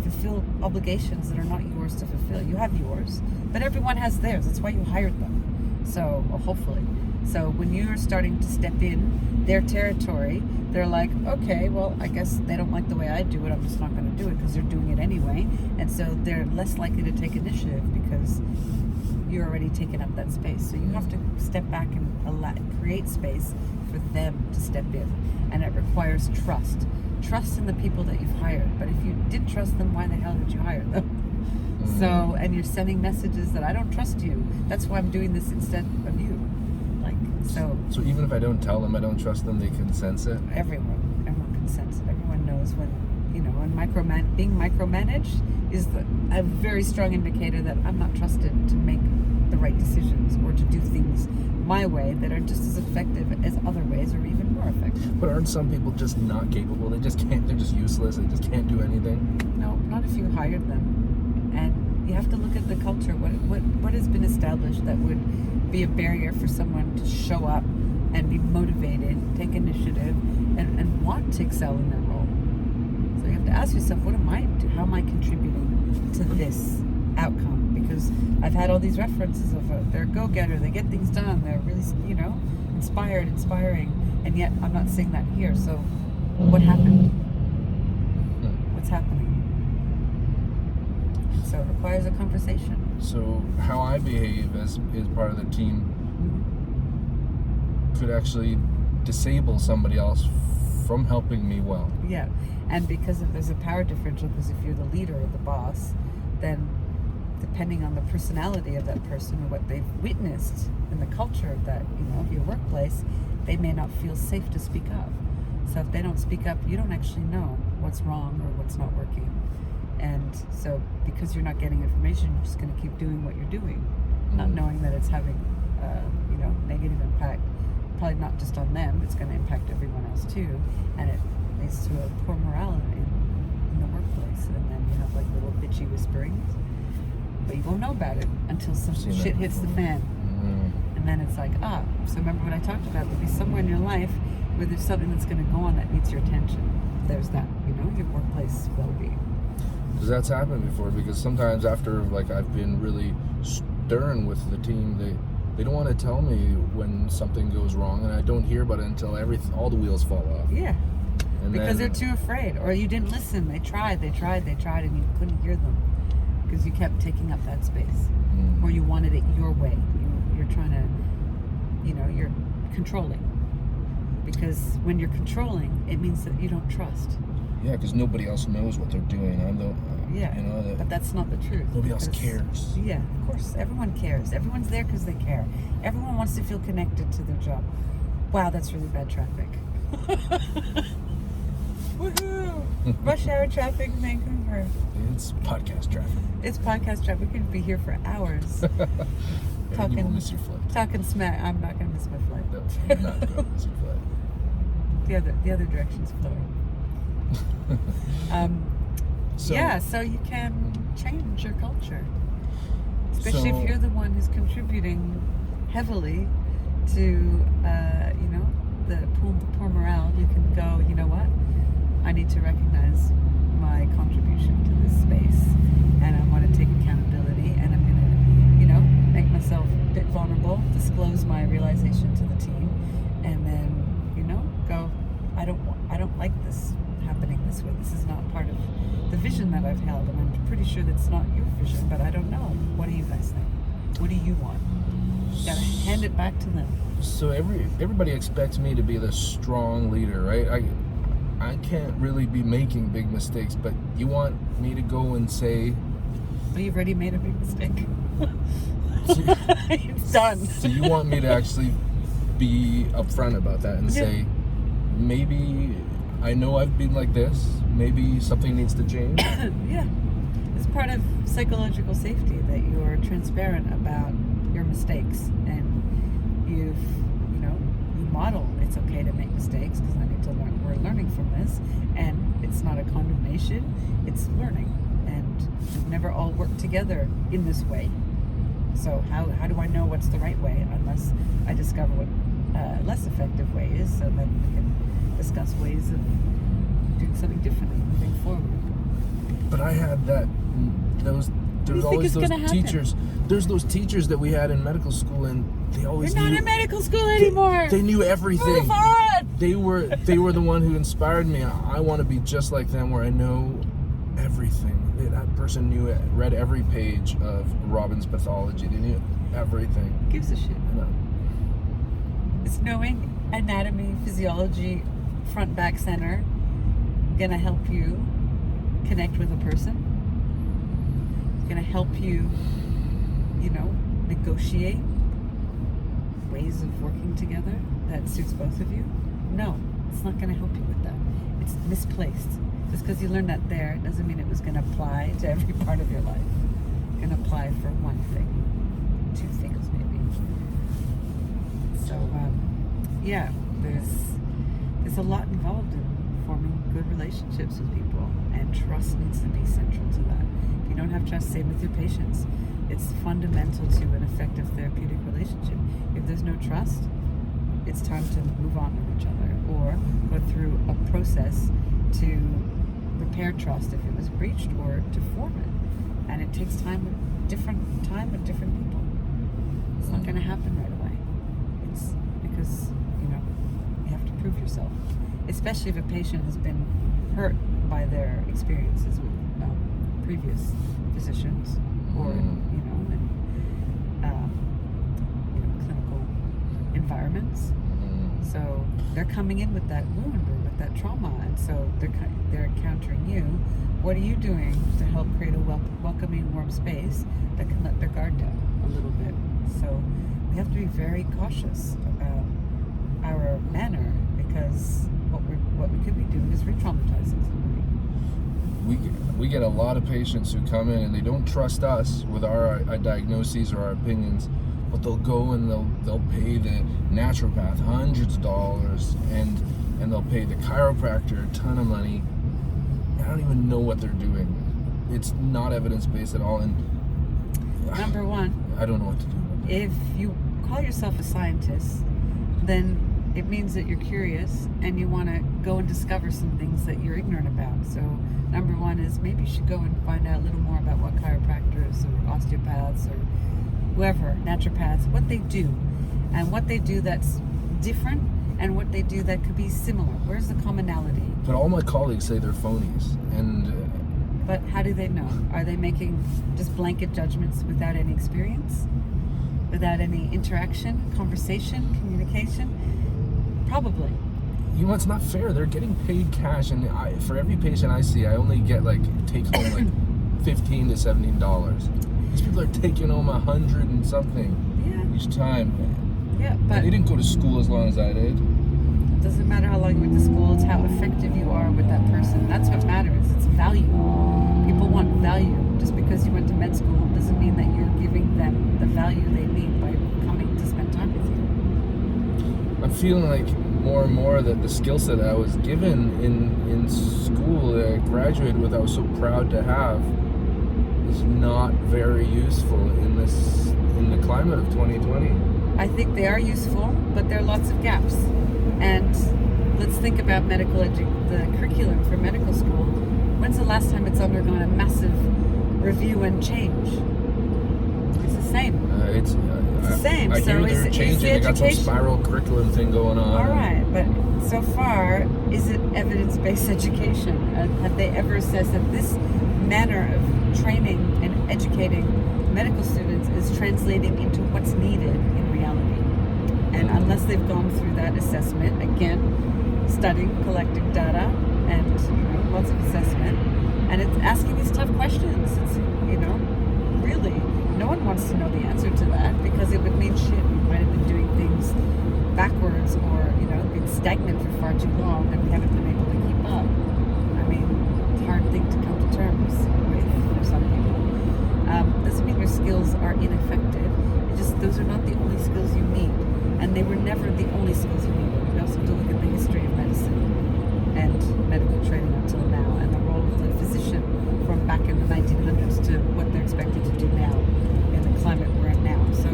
fulfill obligations that are not yours to fulfill. You have yours, but everyone has theirs. That's why you hired them. So, hopefully. So when you're starting to step in their territory, they're like, okay, well, I guess they don't like the way I do it. I'm just not going to do it because they're doing it anyway. And so they're less likely to take initiative because you're already taking up that space. So you have to step back and create space for them to step in. And it requires trust. Trust in the people that you've hired. But if you did trust them, why the hell did you hire them? So, and you're sending messages that I don't trust you. That's why I'm doing this instead of you. So even if I don't tell them I don't trust them, they can sense it? Everyone can sense it. Everyone knows when, and being micromanaged is a very strong indicator that I'm not trusted to make the right decisions or to do things my way that are just as effective as other ways or even more effective. But aren't some people just not capable? They just can't, they're just useless, they just can't do anything? No, not if you hired them. And you have to look at the culture. What has been established that would be a barrier for someone to show up and be motivated, take initiative, and want to excel in their role. So you have to ask yourself, what am I doing? How am I contributing to this outcome? Because I've had all these references of they're a go-getter, they get things done, they're really, inspiring, and yet I'm not seeing that here. So what happened? What's happening? So it requires a conversation. So how I behave as part of the team could actually disable somebody else from helping me well. Yeah, and because there's a power differential, because if you're the leader or the boss, then depending on the personality of that person or what they've witnessed in the culture of that, your workplace, they may not feel safe to speak up. So if they don't speak up, you don't actually know what's wrong or what's not working. And so because you're not getting information, you're just going to keep doing what you're doing, not knowing that it's having, negative impact, probably not just on them, it's going to impact everyone else too. And it leads to a poor morale in the workplace. And then you have like little bitchy whisperings, but you won't know about it until some shit hits the fan. And then it's like, so remember what I talked about, there'll be somewhere in your life where there's something that's going to go on that needs your attention. There's that, your workplace well-being. Because that's happened before, because sometimes after I've been really stern with the team, they don't want to tell me when something goes wrong, and I don't hear about it until all the wheels fall off. Yeah. And because they're too afraid, or you didn't listen. They tried, and you couldn't hear them because you kept taking up that space, or you wanted it your way. You're trying to, you're controlling. Because when you're controlling, it means that you don't trust. Yeah, because nobody else knows what they're doing. But that's not the truth. Nobody else cares. Yeah, of course. Everyone cares. Everyone's there because they care. Everyone wants to feel connected to their job. Wow, that's really bad traffic. Woohoo! Rush hour traffic in Vancouver. It's podcast traffic. It's podcast traffic. We could be here for hours. You will miss your flight. Talking smack. I'm not going to miss my flight. No, you're not going to miss your flight. The other direction's flowing. So you can change your culture, especially if you're the one who's contributing heavily to the poor morale. You can go, you know what, I need to recognize my contribution to this space, and I want to take accountability, and I'm going to make myself a bit vulnerable, disclose my realization to the team, and then go, I don't like this happening this way. This is not part of the vision that I've held, and I'm pretty sure that's not your vision, but I don't know. What do you guys think? What do you want? You gotta hand it back to them. So everybody expects me to be the strong leader, right? I can't really be making big mistakes, but you want me to go and say... Well, you've already made a big mistake. It's done. So you want me to actually be upfront about that and say, maybe I know I've been like this, maybe something needs to change? Yeah. It's part of psychological safety that you're transparent about your mistakes, and you model it's okay to make mistakes because I need to learn. We're learning from this, and it's not a condemnation, it's learning. And we've never all worked together in this way. So how do I know what's the right way unless I discover what less effective way is, so then we can discuss ways of doing something differently moving forward. But I had there's always those teachers. There's those teachers that we had in medical school, and they always You're not in medical school anymore. They knew everything. Move on. They were the one who inspired me. I want to be just like them, where I know everything. That person read every page of Robin's pathology. They knew everything. Who gives a shit? It's knowing anatomy, physiology, front, back, center, gonna help you connect with a person. It's gonna help you, negotiate ways of working together that suits both of you. No, it's not gonna help you with that. It's misplaced. Just because you learned that there doesn't mean it was gonna apply to every part of your life. It's gonna apply for one thing, two things maybe. So, there's a lot involved in forming good relationships with people, and trust needs to be central to that. If you don't have trust, same with your patients. It's fundamental to an effective therapeutic relationship. If there's no trust, it's time to move on with each other, or go through a process to repair trust if it was breached or to form it. And it takes time with different people. It's not going to happen right away. It's because, you have to prove yourself. Especially if a patient has been hurt by their experiences with previous physicians or, in clinical environments. So they're coming in with that wound or with that trauma, and so they're encountering you. What are you doing to help create a welcoming, warm space that can let their guard down a little bit? So we have to be very cautious about our manner, because what we could be doing is re-traumatizing somebody. We get a lot of patients who come in and they don't trust us with our diagnoses or our opinions, but they'll go and they'll pay the naturopath hundreds of dollars and they'll pay the chiropractor a ton of money. I don't even know what they're doing. It's not evidence-based at all. And Number one, I don't know what to do. If you call yourself a scientist, then it means that you're curious and you want to go and discover some things that you're ignorant about. So number one is maybe you should go and find out a little more about what chiropractors or osteopaths or whoever, naturopaths, what they do, and what they do that's different and what they do that could be similar. Where's the commonality? But all my colleagues say they're phonies, But how do they know? Are they making just blanket judgments without any experience? Without any interaction, conversation, communication? Probably. It's not fair. They're getting paid cash, and for every patient I see, I only get take home $15 to $17. These people are taking home $100 and something each time. Yeah, but and they didn't go to school as long as I did. It doesn't matter how long you went to school. It's how effective you are with that person. That's what matters. It's value. People want value. Just because you went to med school doesn't mean that you're giving them the value they need by coming to spend time with you. I'm feeling like more and more that the skill set that I was given in school that I graduated with, I was so proud to have, is not very useful in the climate of 2020. I think they are useful, but there are lots of gaps. And let's think about the curriculum for medical school. When's the last time it's undergone a massive review and change? It's the same. It's the same. I hear they're changing. They got some spiral curriculum thing going on. All right, but so far, is it evidence-based education? Have they ever assessed that this manner of training and educating medical students is translating into what's needed in reality? And unless they've gone through that assessment, again, studying, collecting data, and lots of assessment, and it's asking these tough questions. It's really, no one wants to know the answer to that, because it would mean shit. We might have been doing things backwards, or been stagnant for far too long, and we haven't been able to keep up. I mean, it's a hard thing to come to terms with for some people. Doesn't mean your skills are ineffective. Those are not the only skills you need, and they were never the only skills you needed. We also have to look at the history of medicine and medical training until now, and the role of the physician from back in the 1900s to what they're expected to do now in the climate we're in now. So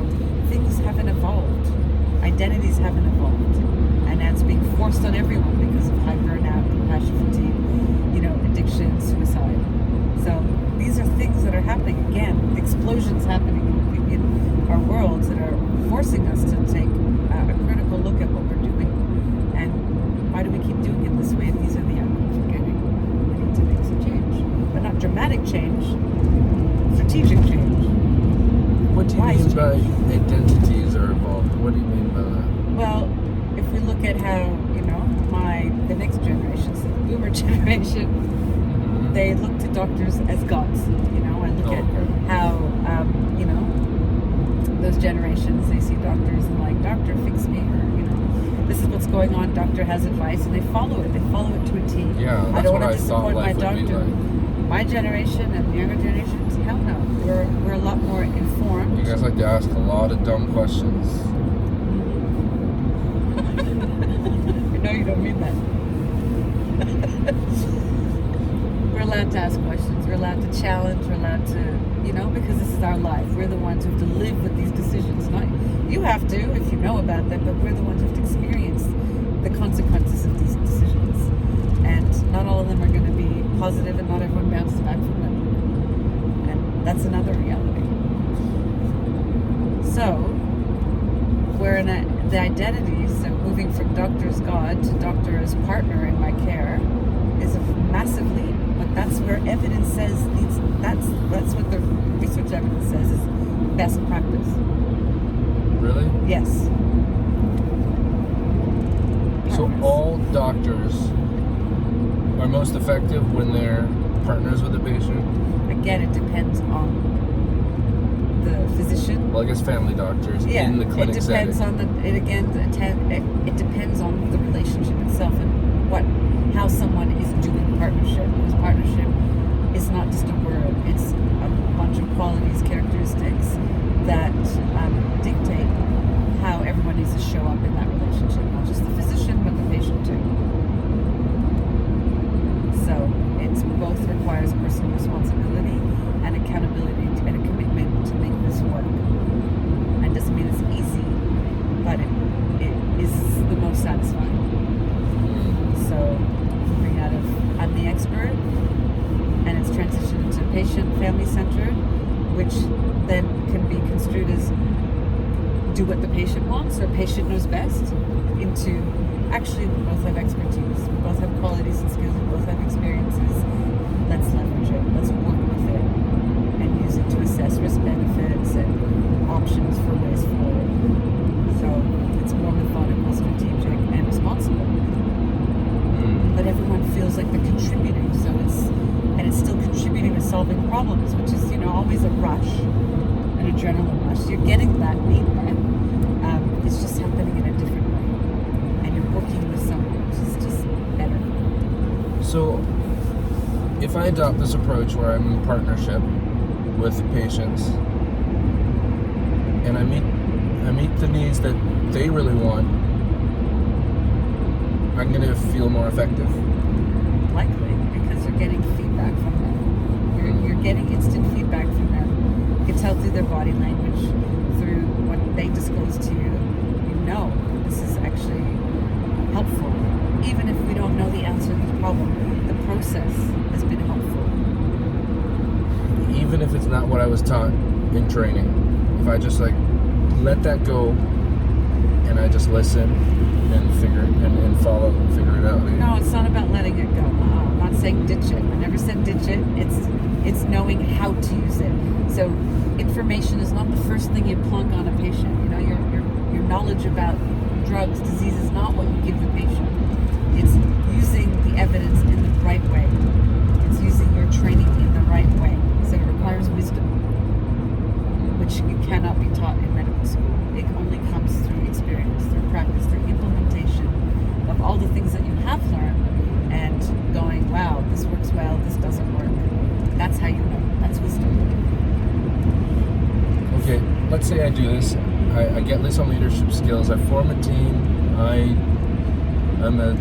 things haven't evolved. Identities haven't evolved. And that's being forced on everyone because of high burnout, compassion fatigue, addiction, suicide. So these are things that are happening again. The explosions happening in our worlds that are forcing us to take a critical look at what we're doing. And why do we keep doing it this way if these are the outcomes we're getting? We need to make some change. But not dramatic change, strategic change. What do you mean by identities are evolved? What do you mean by that? Well, if we look at how, the next generation, so the boomer generation, they look to doctors as gods. I look at how, those generations, they see doctors and doctor, fix me, or, this is what's going on, doctor has advice, and they follow it. They follow it to a T. Yeah, that's I don't what want I to thought disappoint my life would be doctor. like. My generation and the younger generations, hell no. We're a lot more informed. You guys like to ask a lot of dumb questions. No, you don't mean that. We're allowed to ask questions. We're allowed to challenge. We're allowed to, because this is our life. We're the ones who have to live with these decisions. Not you have to if you know about them, but we're the ones who have to experience the consequences of these decisions. And not all of them are going to be positive and not everyone bounces back from them. And that's another reality. So, we're in the identity, so moving from doctor as God to doctor as partner in my care is a massive leap. But that's where evidence says that's what the research evidence says is best practice. Really? Yes. So all doctors are most effective when they're partners with the patient? Again, it depends on the physician. Well, I guess family doctors in the clinic setting. It depends on the relationship itself and how someone is doing partnership. Because partnership is not just a word; it's a bunch of qualities, characteristics that dictate how everyone needs to show up in that relationship. Not just the physician, but the patient too. So it's both requires personal responsibility and accountability and a commitment to make this work. And doesn't mean it's easy, but it is the most satisfying. So moving out of I'm the expert and it's transitioned to patient family-centered, which then can be construed as do what the patient wants or patient knows best, into actually we both have expertise, we both have qualities and skills, we both have experiences. Let's leverage it, let's work with it and use it to assess risk benefits and options for ways forward. So it's more methodical, strategic, and responsible. But everyone feels like they're contributing, so it's still contributing to solving problems, which is always a rush, an adrenaline rush. You're getting that need met. It's just happening in a different way, and you're working with someone which is just better. So if I adopt this approach where I'm in partnership with patients and I meet the needs that they really want, I'm going to feel more effective. Likely, because you're getting feedback from them. You're getting instant feedback from them. You can tell through their body language, through what they disclose to you. This is actually helpful. Even if we don't know the answer to the problem, the process has been helpful. Even if it's not what I was taught in training, if I just let that go and I just listen and figure it and follow and figure it out. No, it's not about letting it go. I'm not saying ditch it. I never said ditch it. It's knowing how to use it. So information is not the first thing you plunk on a patient. Your knowledge about drugs, disease is not what you give the patient. It's using the evidence in the right way. It's using your training in the right way. So it requires wisdom, which you cannot be taught in medical school. It only comes through experience, through practice, through implementation of all the things that you have learned and going, wow, this works well, this doesn't work. That's how you know. That's wisdom. Okay, let's say I do this. I get some leadership skills. I form a team. I'm a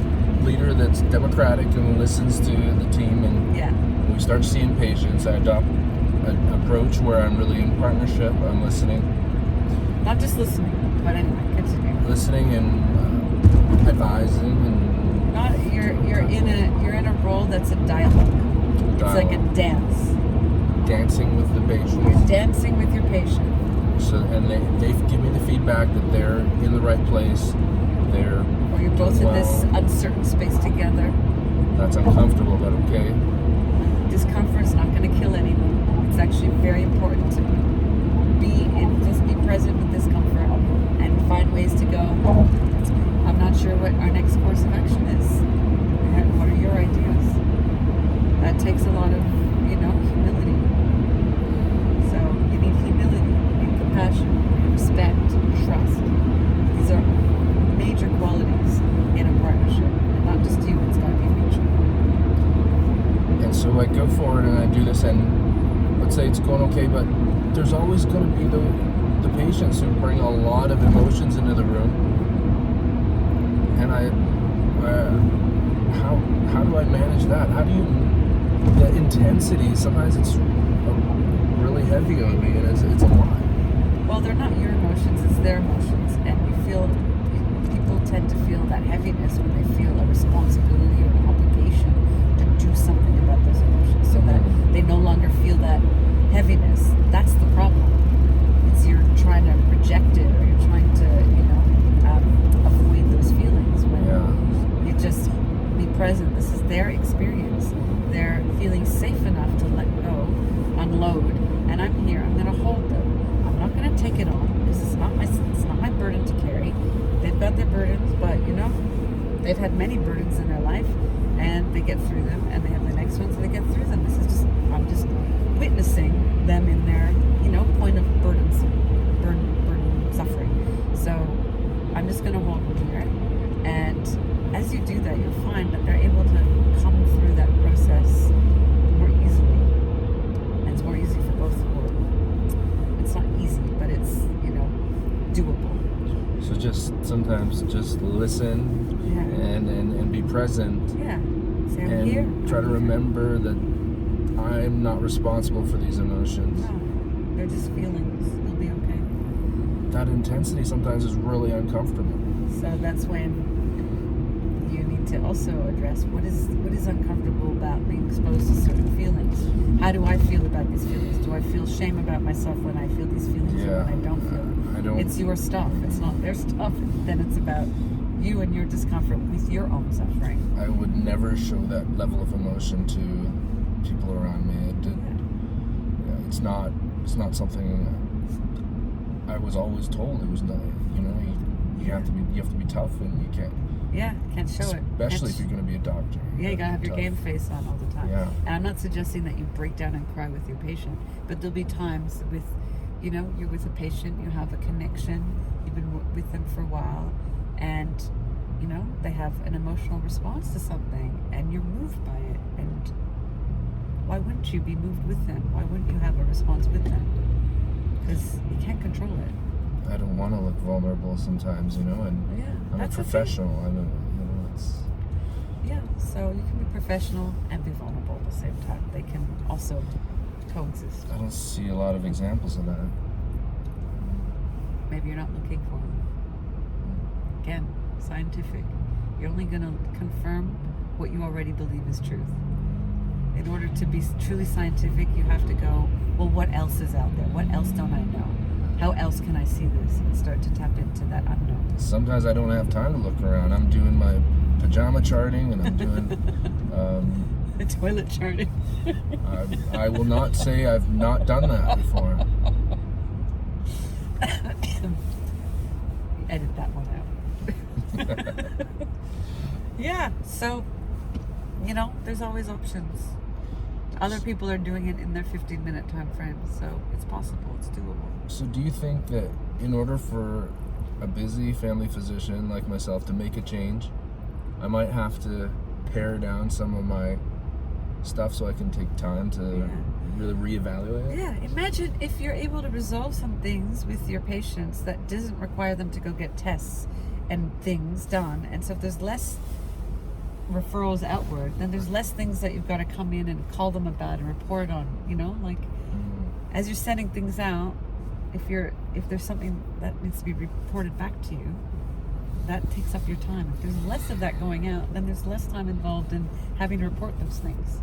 leader that's democratic and listens to the team. And we start seeing patients. I adopt an approach where I'm really in partnership. I'm listening. Not just listening, but anyway, continue. Listening and advising and. You're in a role that's a dialogue. It's like a dance. Dancing with the patient. You're dancing with your patient. So and they give me the feedback that they're in the right place. Or you're both in this uncertain space together. That's uncomfortable, but okay. Discomfort is not going to kill anyone. It's actually very important to just be present with discomfort and find ways to go. I'm not sure what our next course of action is. What are your ideas? That takes a lot of, humility. So you need humility, you need compassion, you need respect, trust. These are major qualities in a partnership. And not just you, it's got to be mutual. And so I go forward and I do this, and let's say it's going okay, but there's always going to be the patients who bring a lot of emotions into the room. And how do I manage that? The intensity, sometimes it's really heavy on me, and it's a lot. Well, they're not your emotions, it's their emotions. And people tend to feel that heaviness when they feel a responsibility or an obligation to do something about those emotions so that they no longer feel that heaviness. That's the problem. It's you're trying to project it, or you're trying to, avoid those feelings when you just be present. This is their experience. They're feeling safe enough to let go, unload, and I'm here. I'm going to hold them. I'm not going to take it on because it's not my burden to carry. They've got their burdens, but they've had many burdens in their life, and they get through them, and they have the next ones, and they get through them. I'm just witnessing them in their point of burden suffering. So I'm just going to hold them here, and as you do that, you'll find that they're able to come through that process more easily. And it's more easy for both of them. It's not easy, but it's, doable. So sometimes just listen and be present. Yeah. Say, I'm and here. try to remember that I'm not responsible for these emotions. No, they're just feelings. They'll be okay. That intensity sometimes is really uncomfortable. So that's when you need to also address what is uncomfortable about being exposed to certain feelings. How do I feel about these feelings? Do I feel shame about myself when I feel these feelings or when I don't feel them? It's your stuff. It's not their stuff. Then it's about you and your discomfort with your own suffering. I would never show that level of emotion to people around me. It's not something I was always told. It was not. You have to be tough, and you can't. Yeah, can't show it. Especially if you're going to be a doctor. Yeah, you gotta have your game face on all the time. Yeah. And I'm not suggesting that you break down and cry with your patient, but there'll be times with, you're with a patient, you have a connection, you've been with them for a while, and they have an emotional response to something, and you're moved by it. And why wouldn't you be moved with them? Why wouldn't you have a response with them? Because you can't control it. I don't want to look vulnerable sometimes, and I'm a professional. Okay. I don't, Yeah, so you can be professional and be vulnerable at the same time. They can also coexist. I don't see a lot of examples of that. Maybe you're not looking for them. Again, scientific. You're only going to confirm what you already believe is truth. In order to be truly scientific, you have to go, well, what else is out there? What else don't I know? How else can I see this? And start to tap into that unknown. Sometimes I don't have time to look around. I'm doing my pajama charting, and I'm doing the toilet charting. I will not say I've not done that before. Edit that one out. Yeah, so there's always options. Other people are doing it in their 15-minute time frame, so it's possible, it's doable. So do you think that in order for a busy family physician like myself to make a change, I might have to pare down some of my stuff so I can take time to really reevaluate it? Yeah, imagine if you're able to resolve some things with your patients that doesn't require them to go get tests and things done. And so if there's less referrals outward, then there's less things that you've got to come in and call them about and report on, as you're sending things out, if there's something that needs to be reported back to you, that takes up your time. If there's less of that going out, then there's less time involved in having to report those things.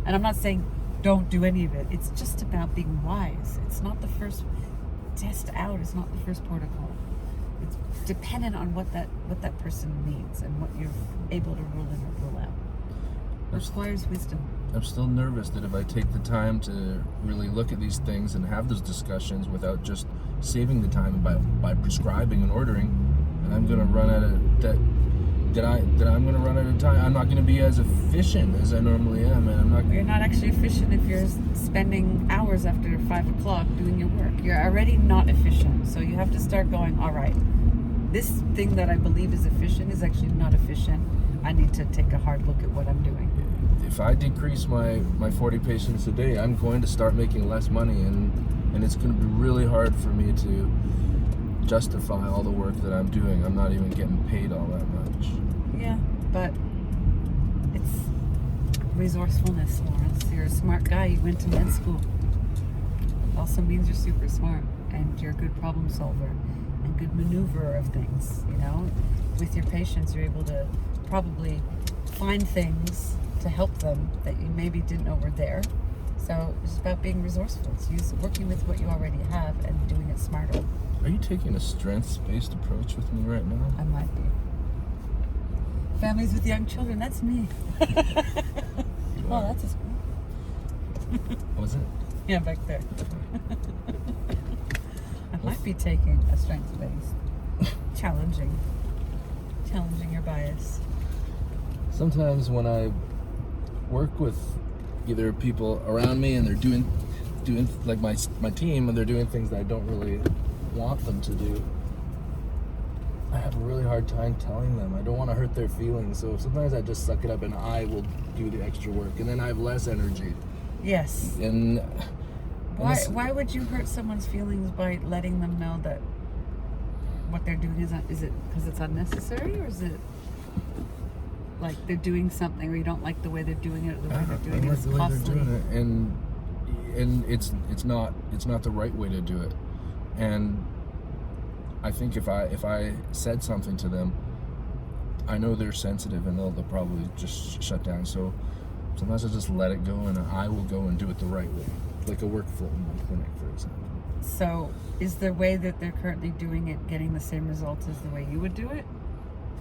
And I'm not saying don't do any of it. It's just about being wise. It's not the first test out. It's not the first protocol. It's dependent on what that person needs and what you're able to rule in or rule out. It requires wisdom. I'm still nervous that if I take the time to really look at these things and have those discussions without just saving the time by prescribing and ordering, and I'm going to run out of I'm going to run out of time. I'm not going to be as efficient as I normally am, and You're not actually efficient if you're spending hours after 5 o'clock doing your work. You're already not efficient, so you have to start going, all right, this thing that I believe is efficient is actually not efficient. I need to take a hard look at what I'm doing. If I decrease my 40 patients a day, I'm going to start making less money, and it's going to be really hard for me to justify all the work that I'm doing. I'm not even getting paid all that much. Yeah, but it's resourcefulness, Lawrence. You're a smart guy. You went to med school. It also means you're super smart and you're a good problem solver and good maneuverer of things. With your patients, you're able to probably find things to help them that you maybe didn't know were there. So it's about being resourceful. It's working with what you already have and doing it smarter. Are you taking a strengths-based approach with me right now? I might be. Families with young children, that's me. Oh, that's a school. Was it? Yeah, back there. I might be taking a strengths-based. Challenging your bias. Sometimes when I work with either people around me and they're doing like my team, and they're doing things that I don't really want them to do, I have a really hard time telling them. I don't want to hurt their feelings, so sometimes I just suck it up and I will do the extra work, and then I have less energy. Yes. And why would you hurt someone's feelings by letting them know that what they're doing is it because it's unnecessary, or is it like they're doing something or you don't like the way they're doing it, or the way they're doing it is costly? And it's not the right way to do it. And I think if I said something to them, I know they're sensitive and they'll probably just shut down. So sometimes I just let it go, and I will go and do it the right way, like a workflow in my clinic, for example. So is the way that they're currently doing it getting the same results as the way you would do it?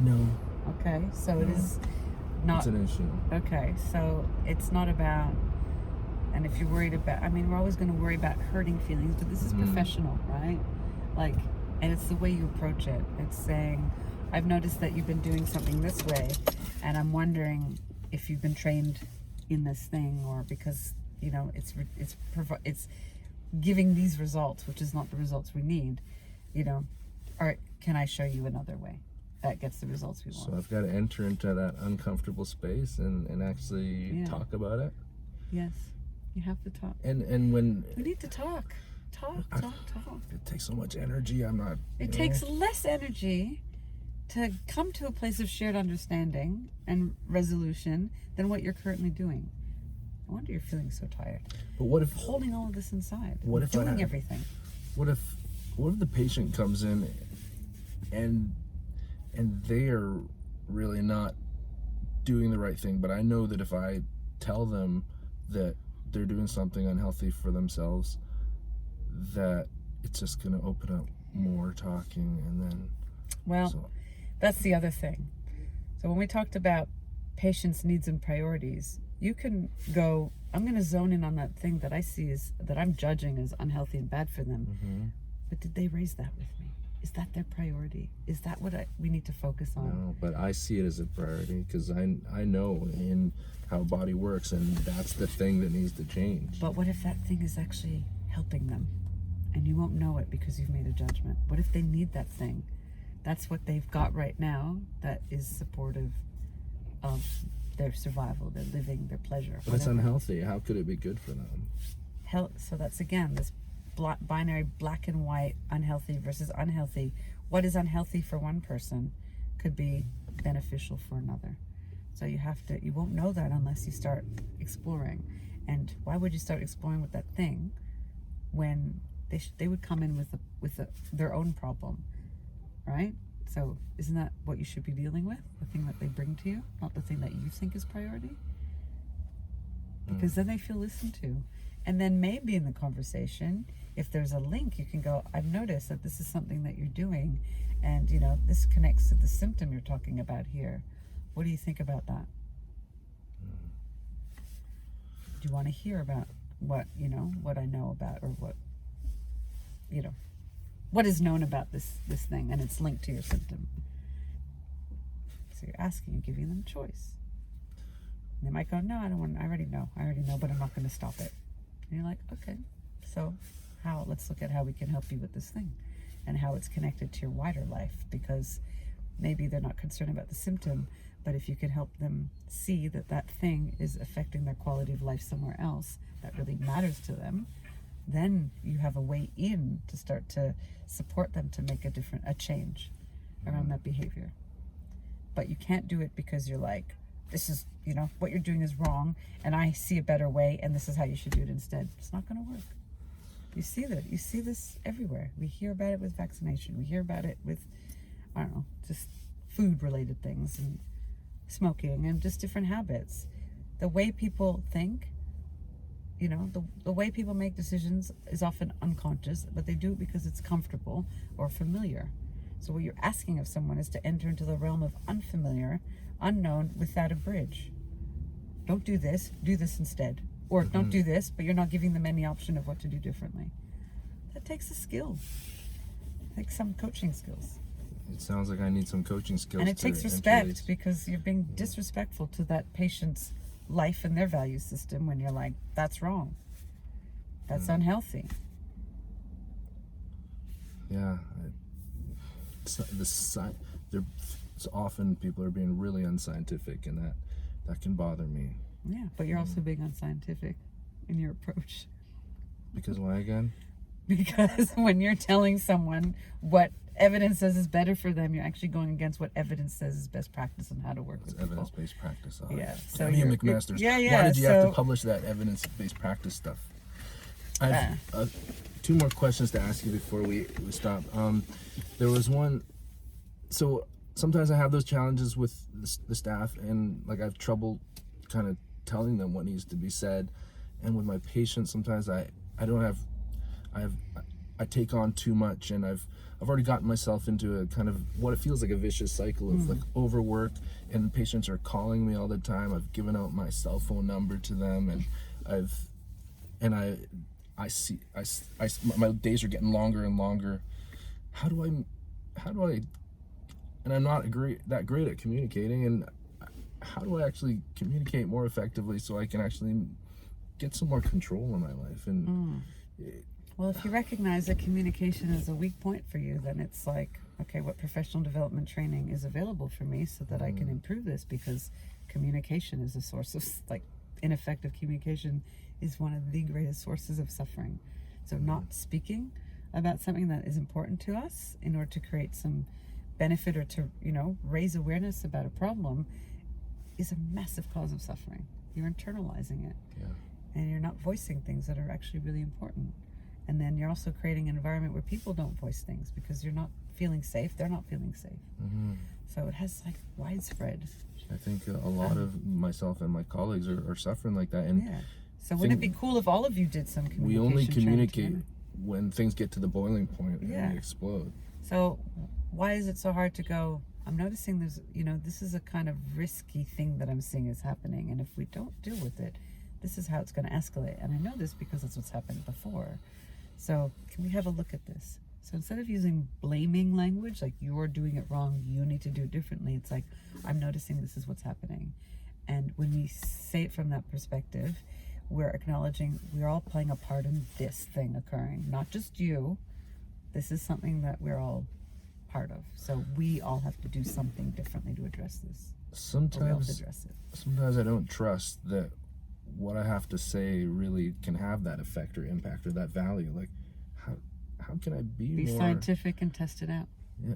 No. Okay, so it is not. It's an issue. Okay, so it's not about. And if you're worried about, I mean, we're always going to worry about hurting feelings, but this is professional, right? Like, and it's the way you approach it. It's saying, I've noticed that you've been doing something this way, and I'm wondering if you've been trained in this thing, or because, you know, it's giving these results, which is not the results we need, you know, or can I show you another way that gets the results we want? So I've got to enter into that uncomfortable space and actually talk about it. Yes, you have to talk. And when we need to talk. Talk. It takes so much energy. It takes less energy to come to a place of shared understanding and resolution than what you're currently doing. No wonder you're feeling so tired. But what if holding all of this inside? What if doing everything? What if the patient comes in and they are really not doing the right thing, but I know that if I tell them that they're doing something unhealthy for themselves, that it's just going to open up more talking, and then that's the other thing. So when we talked about patients' needs and priorities, you can go, I'm going to zone in on that thing that I see is that I'm judging as unhealthy and bad for them. But did they raise that with me? Is that their priority? Is that what we need to focus on? No, but I see it as a priority because I know in how body works, and that's the thing that needs to change. But what if that thing is actually helping them and you won't know it because you've made a judgment? What if they need that thing? That's what they've got right now that is supportive of their survival, their living, their pleasure. But it's unhealthy. How could it be good for them? So that's again this binary black and white, unhealthy versus unhealthy. What is unhealthy for one person could be beneficial for another. So you won't know that unless you start exploring. And why would you start exploring with that thing when they would come in with their own problem, right? So isn't that what you should be dealing with? The thing that they bring to you, not the thing that you think is priority? Because then they feel listened to. And then maybe in the conversation, if there's a link, you can go, I've noticed that this is something that you're doing, and, you know, this connects to the symptom you're talking about here. What do you think about that? Do you want to hear about what I know about, or what is known about this thing, and it's linked to your symptom? So you're asking and giving them choice. And they might go, no, I don't want, I already know, but I'm not going to stop it. And you're like, okay, so let's look at how we can help you with this thing and how it's connected to your wider life, because maybe they're not concerned about the symptom, but if you can help them see that thing is affecting their quality of life somewhere else that really matters to them, then you have a way in to start to support them to make a change around that behavior. But you can't do it because you're like, this is, what you're doing is wrong, and I see a better way, and this is how you should do it instead. It's not going to work. You see that. You see this everywhere. We hear about it with vaccination. We hear about it with, I don't know, just food-related things and smoking and just different habits. the way people think, the way people make decisions is often unconscious, but they do it because it's comfortable or familiar. So what you're asking of someone is to enter into the realm of unfamiliar, unknown, without a bridge. Don't do this instead. Or don't do this, but you're not giving them any option of what to do differently. That takes a skill. It takes some coaching skills. It sounds like I need some coaching skills. And it takes respect, because you're being disrespectful to that patient's life and their value system when you're like, that's wrong. That's unhealthy. Yeah. Often people are being really unscientific, and that can bother me. Yeah, but you're also being unscientific in your approach. Because why again? Because when you're telling someone what evidence says is better for them, you're actually going against what evidence says is best practice and how to work with people. Evidence-based practice. Oh, yeah. So you McMasters. Why did you have to publish that evidence-based practice stuff? I have 2 more questions to ask you before we stop. There was one. So sometimes I have those challenges with the staff, and like I have trouble kind of telling them what needs to be said. And with my patients, sometimes I take on too much, and I've already gotten myself into a kind of what it feels like a vicious cycle of like overwork, and patients are calling me all the time. I've given out my cell phone number to them, and I see my days are getting longer and longer. How do I and I'm not that great at communicating, and how do I actually communicate more effectively so I can actually get some more control in my life? And well, if you recognize that communication is a weak point for you, then it's like, okay, what professional development training is available for me so that I can improve this? Because communication is a source of, like, ineffective communication is one of the greatest sources of suffering. So not speaking about something that is important to us in order to create some benefit or to, raise awareness about a problem is a massive cause of suffering. You're internalizing it. Yeah. And you're not voicing things that are actually really important. And then you're also creating an environment where people don't voice things because you're not feeling safe. They're not feeling safe. So it has like widespread. I think a lot of myself and my colleagues are suffering like that. And so wouldn't it be cool if all of you did some communication? We only communicate when things get to the boiling point and we explode. So why is it so hard to go, I'm noticing there's, this is a kind of risky thing that I'm seeing is happening. And if we don't deal with it, this is how it's going to escalate. And I know this because that's what's happened before. So can we have a look at this? So instead of using blaming language, like you're doing it wrong, you need to do it differently, it's like, I'm noticing this is what's happening. And when we say it from that perspective, we're acknowledging we're all playing a part in this thing occurring, not just you. This is something that we're all part of. So we all have to do something differently to address this. Sometimes I don't trust that what I have to say really can have that effect or impact or that value. Like, how can I be more scientific and test it out? Yeah.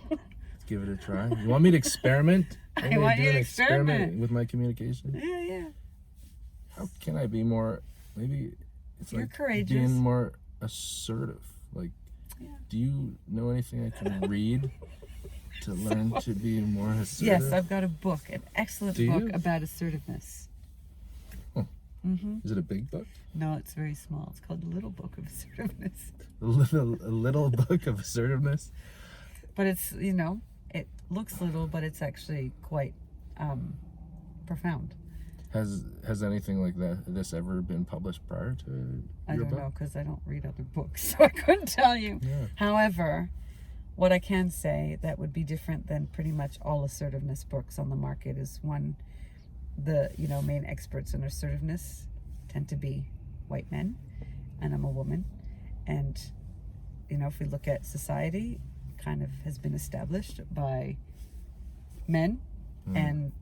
Let's give it a try. You want me to experiment? I want you to experiment with my communication. Yeah. How can I be more? Maybe it's You're like courageous. being more assertive. Like, do you know anything I can read to learn to be more assertive? Yes, I've got a book, an excellent book about assertiveness. Is it a big book? No, it's very small. It's called The Little Book of Assertiveness. A little book of assertiveness? But it's, it looks little, but it's actually quite profound. Has anything like this ever been published prior to your book? I don't know, because I don't read other books, so I couldn't tell you. Yeah. However, what I can say that would be different than pretty much all assertiveness books on the market is one, the main experts in assertiveness tend to be white men, and I'm a woman. And if we look at society, kind of has been established by men and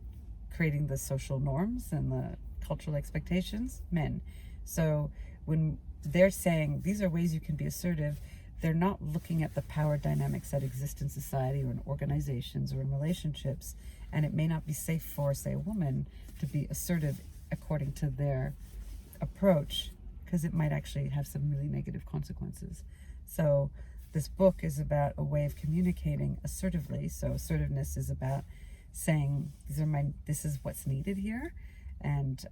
creating the social norms and the cultural expectations, men. So when they're saying these are ways you can be assertive, they're not looking at the power dynamics that exist in society or in organizations or in relationships. And it may not be safe for, say, a woman to be assertive according to their approach, because it might actually have some really negative consequences. So this book is about a way of communicating assertively. So assertiveness is about saying, this is what's needed here. And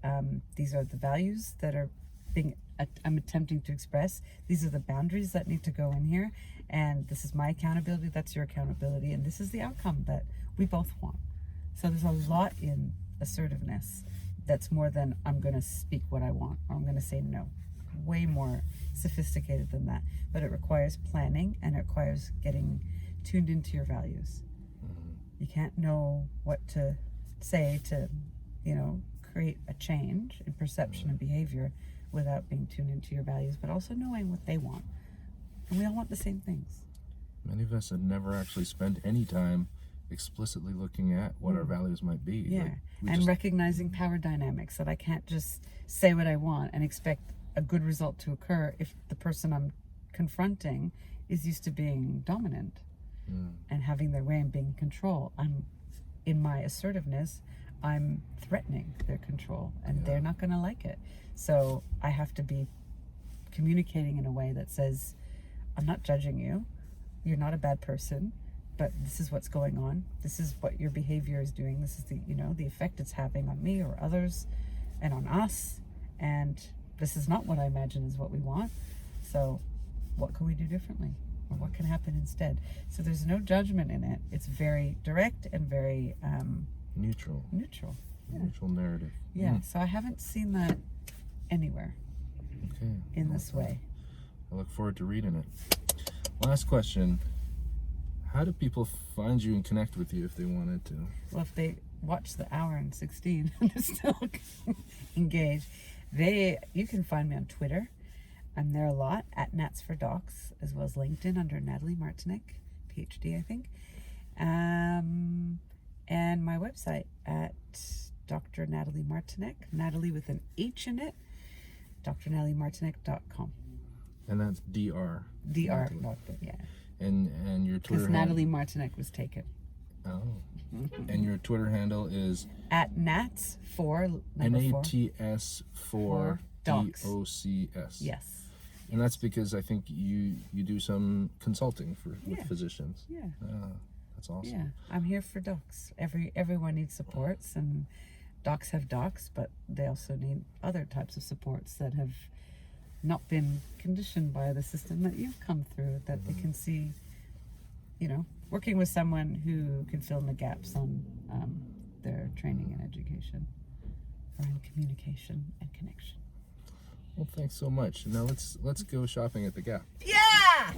these are the values that are I'm attempting to express. These are the boundaries that need to go in here. And this is my accountability, that's your accountability, and this is the outcome that we both want. So there's a lot in assertiveness that's more than I'm going to speak what I want or I'm going to say no. Way more sophisticated than that. But it requires planning, and it requires getting tuned into your values. You can't know what to say to, create a change in perception and behavior without being tuned into your values, but also knowing what they want. And we all want the same things. Many of us have never actually spent any time explicitly looking at what our values might be. Yeah, Like, and recognizing power dynamics, that I can't just say what I want and expect a good result to occur if the person I'm confronting is used to being dominant and having their way and being in control. In my assertiveness, I'm threatening their control, and they're not going to like it. So I have to be communicating in a way that says, I'm not judging you. You're not a bad person, but this is what's going on. This is what your behavior is doing. This is the effect it's having on me or others and on us. And this is not what I imagine is what we want. So what can we do differently? Or what can happen instead? So there's no judgment in it. It's very direct and very neutral. Yeah. Neutral narrative. Yeah. So I haven't seen that anywhere in this way. I look forward to reading it. Last question. How do people find you and connect with you if they wanted to? Well, if they watch the hour and 16 and they're still engaged, you can find me on Twitter. I'm there a lot at Nats for Docs, as well as LinkedIn under Nathalie Martinek, PhD, I think. And my website at Dr Nathalie Martinek, Natalie with an H in it, drnataliemartinek.com. And that's DR. DR, yeah. And your Twitter Because Nathalie Martinek was taken. Oh. And your Twitter handle is at Nats for NATS for Docs. DOCS. Yes. And that's because I think you do some consulting with physicians. Yeah. That's awesome. Yeah, I'm here for docs. Everyone needs supports, and docs have docs, but they also need other types of supports that have not been conditioned by the system that you've come through, that they can see, working with someone who can fill in the gaps on their training and education around communication and connection. Well, thanks so much. Now let's go shopping at the Gap. Yeah!